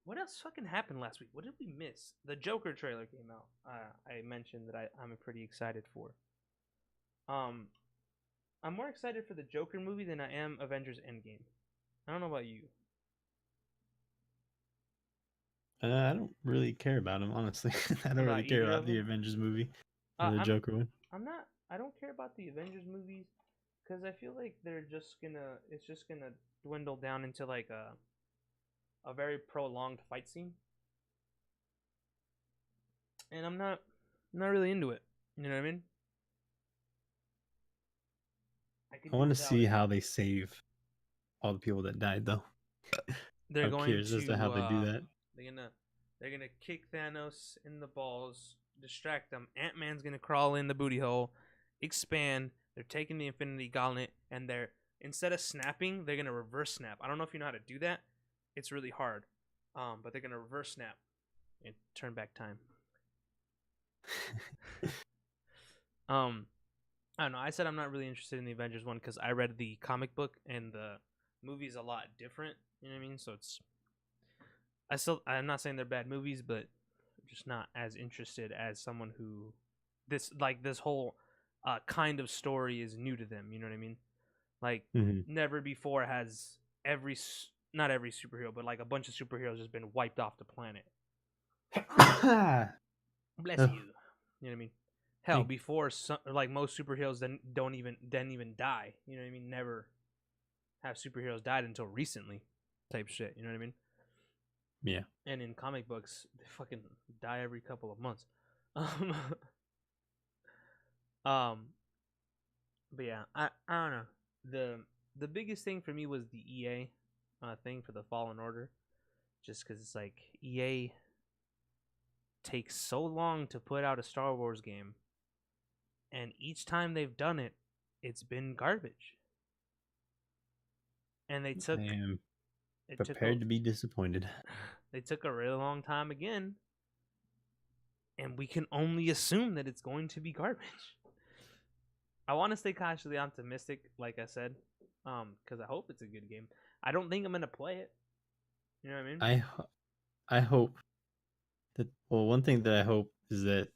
What else fucking happened last week? What did we miss? The Joker trailer came out. I mentioned that I'm pretty excited for. I'm more excited for the Joker movie than I am Avengers Endgame. I don't know about you. I don't really care about him, honestly. I don't really care about the Avengers movie or the Joker one. I don't care about the Avengers movies because I feel like it's just gonna dwindle down into like a very prolonged fight scene, and I'm not really into it. You know what I mean? I want to see how they save all the people that died, though. They're I'm going curious as to how they do that. They're gonna kick Thanos in the balls, distract them. Ant-Man's gonna crawl in the booty hole, expand. They're taking the Infinity Gauntlet, and they're instead of snapping, they're gonna reverse snap. I don't know if you know how to do that. It's really hard, but they're gonna reverse snap and turn back time. I don't know. I said I'm not really interested in the Avengers one because I read the comic book and the movie's a lot different. You know what I mean? So I'm not saying they're bad movies, but I'm just not as interested as someone who this whole kind of story is new to them. You know what I mean? Like never before has not every superhero, but like a bunch of superheroes just been wiped off the planet. Bless you. You know what I mean? Hell, before like most superheroes didn't even die. You know what I mean? Never have superheroes died until recently, type shit. You know what I mean? Yeah. And in comic books, they fucking die every couple of months. But yeah, I don't know. The biggest thing for me was the EA thing for the Fallen Order, just because it's like EA takes so long to put out a Star Wars game, and each time they've done it, it's been garbage. And they I took am it prepared to be disappointed. they took a really long time again, and we can only assume that it's going to be garbage. I want to stay cautiously optimistic, like I said, because I hope it's a good game. I don't think I'm gonna play it. You know what I mean? I hope that. Well, one thing that I hope is that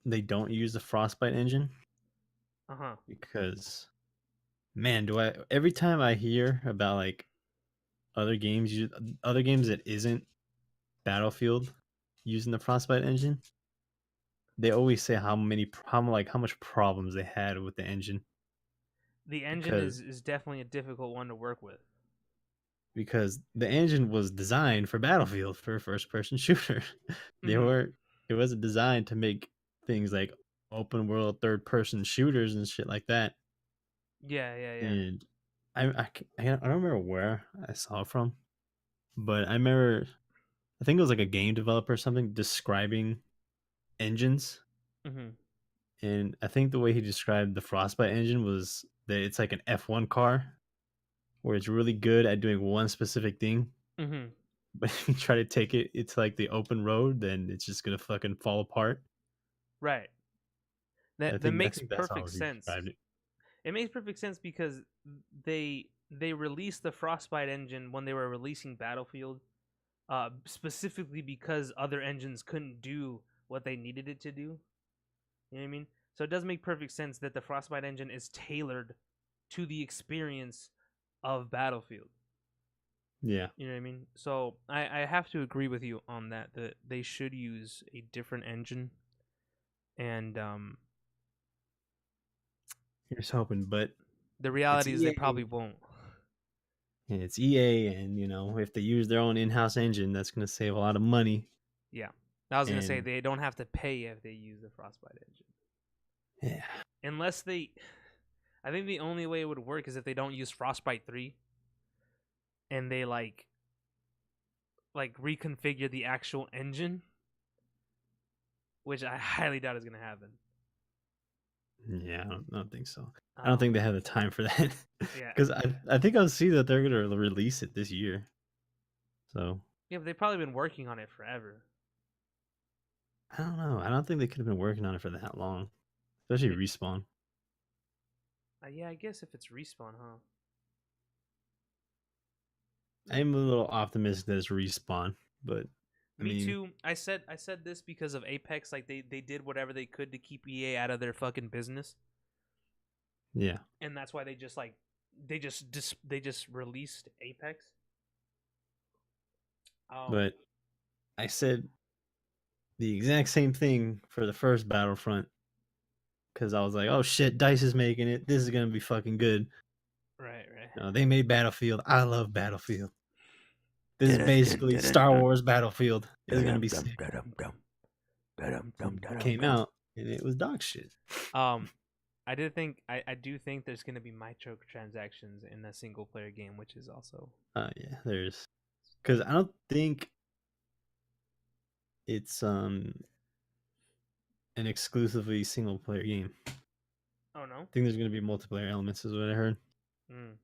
they don't use the Frostbite engine, because, man, do I every time I hear about like other games that isn't Battlefield using the Frostbite engine, they always say how much problems they had with the engine. The engine is definitely a difficult one to work with. Because the engine was designed for Battlefield, for a first person shooter. It wasn't designed to make things like open world third person shooters and shit like that. Yeah. And I don't remember where I saw it from, but I think it was like a game developer or something describing engines. And I think the way he described the Frostbite engine was that it's like an F1 car where it's really good at doing one specific thing. But if you try to take it's like the open road, then it's just gonna fucking fall apart. Right. That makes perfect sense. It makes perfect sense because they released the Frostbite engine when they were releasing Battlefield, specifically because other engines couldn't do what they needed it to do. You know what I mean? So it does make perfect sense that the Frostbite engine is tailored to the experience of Battlefield. Yeah. You know what I mean? So I have to agree with you on that they should use a different engine. And here's hoping, but the reality is they probably won't. And it's EA, and if they use their own in-house engine, that's going to save a lot of money. Yeah. I was going to say they don't have to pay if they use the Frostbite engine. Yeah. Unless I think the only way it would work is if they don't use Frostbite 3 and they like reconfigure the actual engine, which I highly doubt is going to happen. Yeah, I don't think so. I don't think they have the time for that. Yeah. Because I think I'll see that they're going to release it this year. So. Yeah, but they've probably been working on it forever. I don't know. I don't think they could have been working on it for that long. Especially Respawn. Yeah, I guess if it's Respawn, huh? I'm a little optimistic that it's Respawn, but Me too. I said this because of Apex. Like they did whatever they could to keep EA out of their fucking business. Yeah. And that's why they just released Apex. But I said the exact same thing for the first Battlefront, because I was like, oh shit, DICE is making it. This is gonna be fucking good. Right. They made Battlefield. I love Battlefield. This is basically Star Wars Battlefield. It's gonna be sick. Came out and it was dog shit. I do think there's gonna be microtransactions in a single player game, which is also. Yeah, there's, because I don't think it's an exclusively single player game. Oh no. I think there's gonna be multiplayer elements, is what I heard.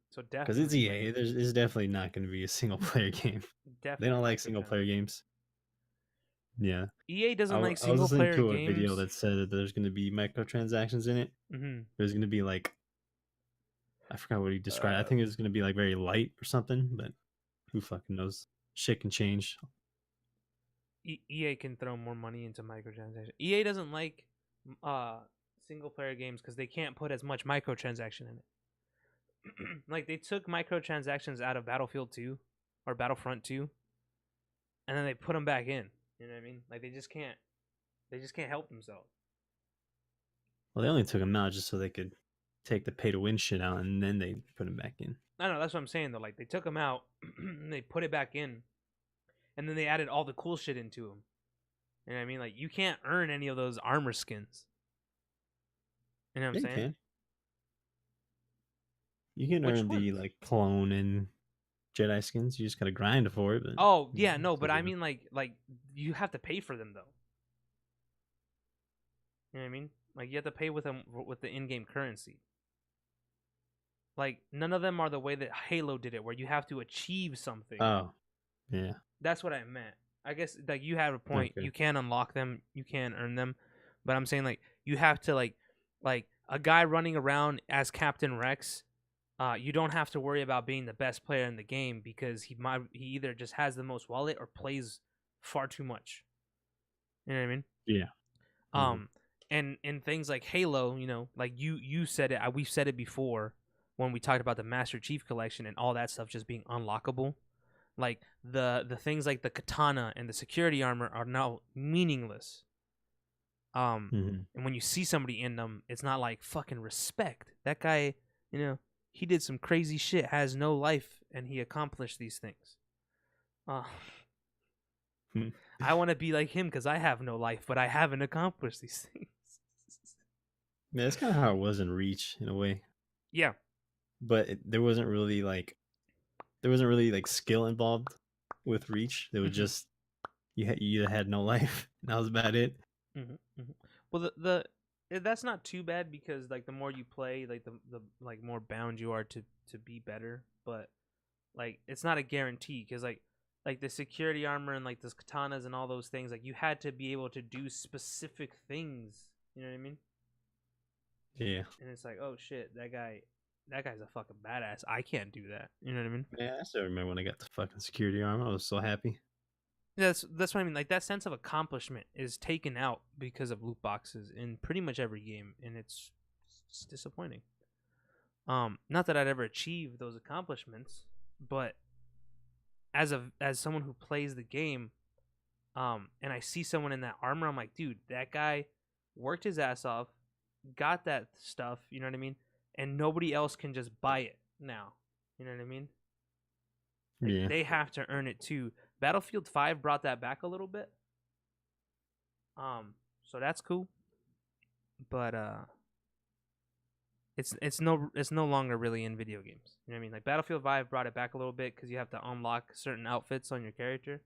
So definitely, because it's EA, it's definitely not going to be a single player game. Definitely, they don't like single player games. Yeah, EA doesn't like single player games. I was listening to a video that said that there's going to be microtransactions in it. There's going to be like, I forgot what he described. I think it's going to be like very light or something, but who fucking knows? Shit can change. EA can throw more money into microtransactions. EA doesn't like single player games because they can't put as much microtransaction in it. Like they took microtransactions out of Battlefield 2 or Battlefront 2, and then they put them back in. You know what I mean? Like they just can't help themselves. Well, they only took them out just so they could take the pay to win shit out, and then they put them back in. I know, that's what I'm saying though. Like they took them out, and they put it back in, and then they added all the cool shit into them. You know what I mean? Like you can't earn any of those armor skins. You know what I'm saying? You can earn the like clone and Jedi skins. You just gotta grind for it. But Oh yeah, no, it's but I okay. mean like you have to pay for them though. You know what I mean? Like you have to pay with them with the in-game currency. Like none of them are the way that Halo did it, where you have to achieve something. Oh, yeah. That's what I meant. I guess like you have a point. Okay. You can unlock them, you can earn them, but I'm saying like you have to like a guy running around as Captain Rex. You don't have to worry about being the best player in the game because he either just has the most wallet or plays far too much. You know what I mean? Yeah. Um, and things like Halo, you know, like you said it. We've said it before when we talked about the Master Chief Collection and all that stuff just being unlockable. Like the things like the katana and the security armor are now meaningless. And when you see somebody in them, it's not like fucking respect. That guy, you know, he did some crazy shit, has no life, and he accomplished these things. I want to be like him because I have no life, but I haven't accomplished these things. Yeah, that's kind of how it was in Reach in a way. Yeah, But there wasn't really like skill involved with Reach. There was just you either had no life, and that was about it. Well, that's not too bad because like the more you play, like the like more bound you are to be better. But like it's not a guarantee because like the security armor and like the katanas and all those things, like you had to be able to do specific things. You know what I mean? Yeah. And it's like, oh shit, that guy's a fucking badass. I can't do that. You know what I mean? Yeah, I still remember when I got the fucking security armor. I was so happy. That's what I mean. Like that sense of accomplishment is taken out because of loot boxes in pretty much every game, and it's disappointing. Not that I'd ever achieve those accomplishments, but as someone who plays the game, and I see someone in that armor, I'm like, dude, that guy worked his ass off, got that stuff. You know what I mean? And nobody else can just buy it now. You know what I mean? Like, Yeah. they have to earn it too. Battlefield 5 brought that back a little bit. So that's cool. But it's no longer really in video games. You know what I mean? Like Battlefield 5 brought it back a little bit cuz you have to unlock certain outfits on your character.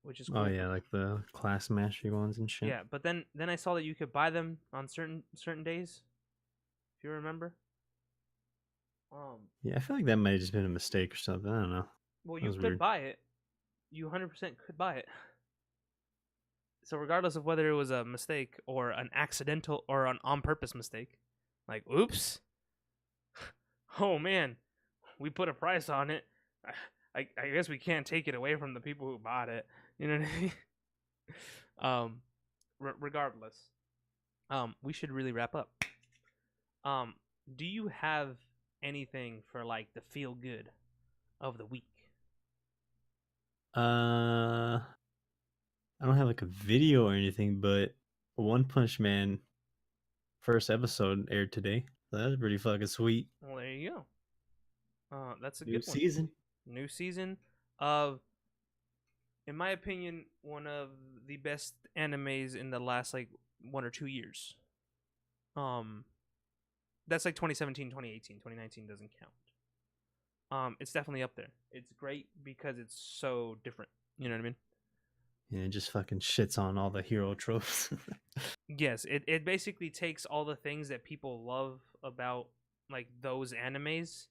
Which is cool. Oh yeah, like the class mastery ones and shit. Yeah, but then I saw that you could buy them on certain days. If you remember. Yeah, I feel like that might have just been a mistake or something. I don't know. Well, you could buy it. You 100% could buy it. So regardless of whether it was a mistake or an accidental or an on-purpose mistake, like, oops, oh man, we put a price on it. I guess we can't take it away from the people who bought it. You know what I mean? Regardless, we should really wrap up. Do you have anything for like the feel good of the week? I don't have like a video or anything, but One Punch Man first episode aired today. So that's pretty fucking sweet. Well, there you go. That's a New good season. One. New season of, in my opinion, one of the best animes in the last like 1 or 2 years. That's like 2017, 2018, 2019 doesn't count. It's definitely up there. It's great because it's so different. You know what I mean? Yeah, it just fucking shits on all the hero tropes. Yes, it basically takes all the things that people love about like those animes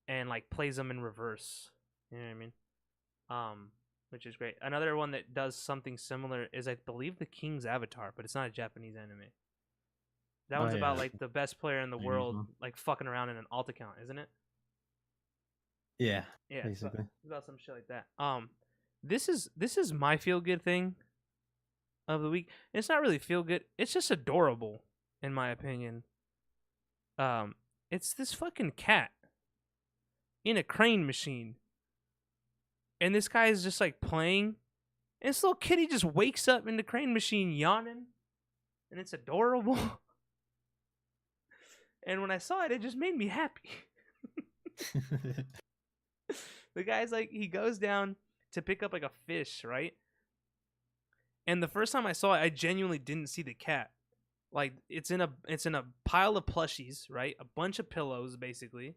and like plays them in reverse. You know what I mean? Which is great. Another one that does something similar is I believe The King's Avatar, but it's not a Japanese anime. That one's about like the best player in the world like fucking around in an alt account, isn't it? Yeah. Yeah, basically. it's about some shit like that. This is my feel good thing of the week. It's not really feel good. It's just adorable, in my opinion. It's this fucking cat in a crane machine, and this guy is just like playing, and this little kitty just wakes up in the crane machine yawning, and it's adorable. And when I saw it, it just made me happy. The guy's like, he goes down to pick up like a fish, right? And the first time I saw it, I genuinely didn't see the cat. Like it's in a pile of plushies, right? A bunch of pillows, basically.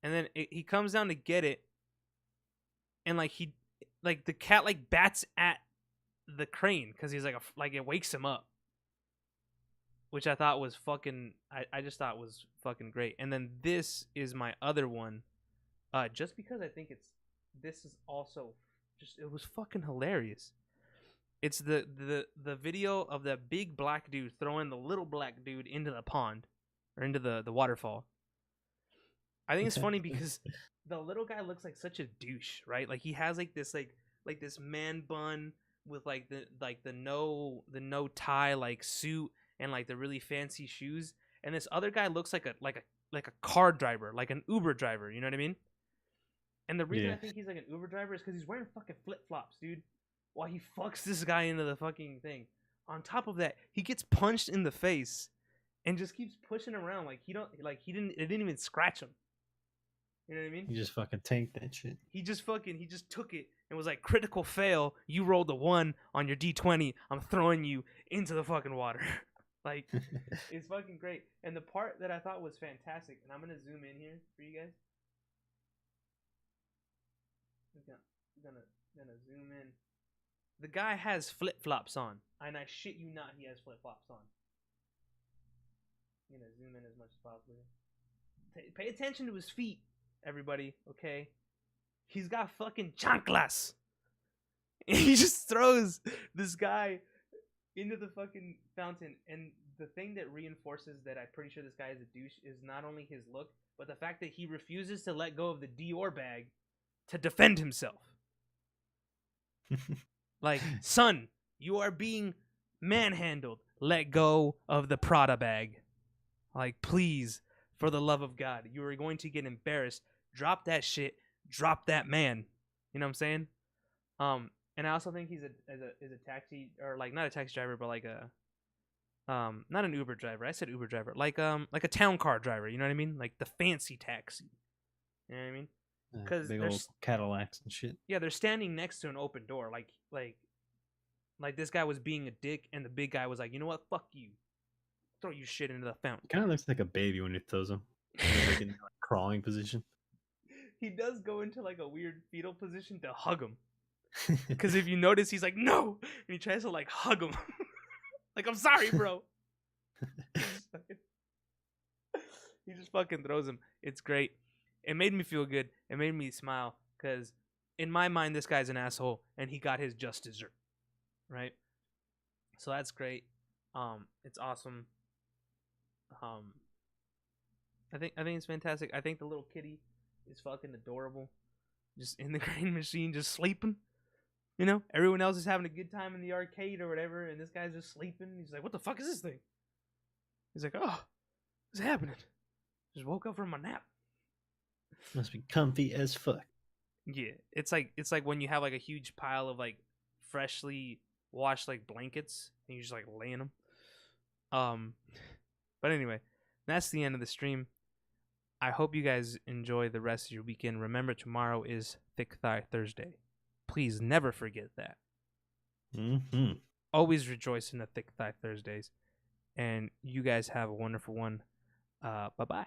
and then he comes down to get it, and like the cat like bats at the crane because he's like it wakes him up, which I thought was fucking. I just thought was fucking great. And then this is my other one, just because I think this is also just it was fucking hilarious. It's the video of the big black dude throwing the little black dude into the pond or into the waterfall. I think it's funny because the little guy looks like such a douche, right? Like he has like this man bun with like the no tie like suit and like the really fancy shoes, and this other guy looks like a car driver, like an Uber driver, you know what I mean? And the reason I think he's like an Uber driver is because he's wearing fucking flip-flops, dude, while he fucks this guy into the fucking thing. On top of that, he gets punched in the face and just keeps pushing around like it didn't even scratch him. You know what I mean? He just fucking tanked that shit. He just took it and was like, critical fail. You rolled a 1 on your D20. I'm throwing you into the fucking water. Like, it's fucking great. And the part that I thought was fantastic, and I'm gonna zoom in here for you guys. I'm gonna zoom in. The guy has flip flops on, and I shit you not, he has flip flops on. I'm gonna zoom in as much as possible. Pay attention to his feet, everybody. Okay, he's got fucking chanclas. He just throws this guy into the fucking fountain, and the thing that reinforces that I'm pretty sure this guy is a douche is not only his look, but the fact that he refuses to let go of the Dior bag to defend himself. Like, son, you are being manhandled. Let go of the Prada bag. Like, please, for the love of God, you are going to get embarrassed. Drop that shit. Drop that man. You know what I'm saying? And I also think he's a taxi, or like not a taxi driver, but like a not an Uber driver. I said Uber driver, like a town car driver. You know what I mean? Like the fancy taxi. You know what I mean? Because big old Cadillacs and shit. Yeah, they're standing next to an open door. Like this guy was being a dick, and the big guy was like, you know what? Fuck you. Throw your shit into the fountain. Kind of looks like a baby when he throws him. Like in a crawling position. He does go into like a weird fetal position to hug him. Because if you notice, he's like, no! And he tries to like hug him. Like, I'm sorry, bro. He just fucking throws him. It's great. It made me feel good. It made me smile. Because in my mind, this guy's an asshole. And he got his just dessert. Right? So that's great. It's awesome. I think it's fantastic. I think the little kitty is fucking adorable. Just in the crane machine, just sleeping. You know, everyone else is having a good time in the arcade or whatever, and this guy's just sleeping. He's like, what the fuck is this thing? He's like, oh, what's happening? Just woke up from my nap. Must be comfy as fuck. Yeah, it's like when you have like a huge pile of like freshly washed like blankets, and you just like lay in them. But anyway, that's the end of the stream. I hope you guys enjoy the rest of your weekend. Remember, tomorrow is Thick Thigh Thursday. Please never forget that. Mm-hmm. Always rejoice in the Thick Thigh Thursdays. And you guys have a wonderful one. Bye-bye.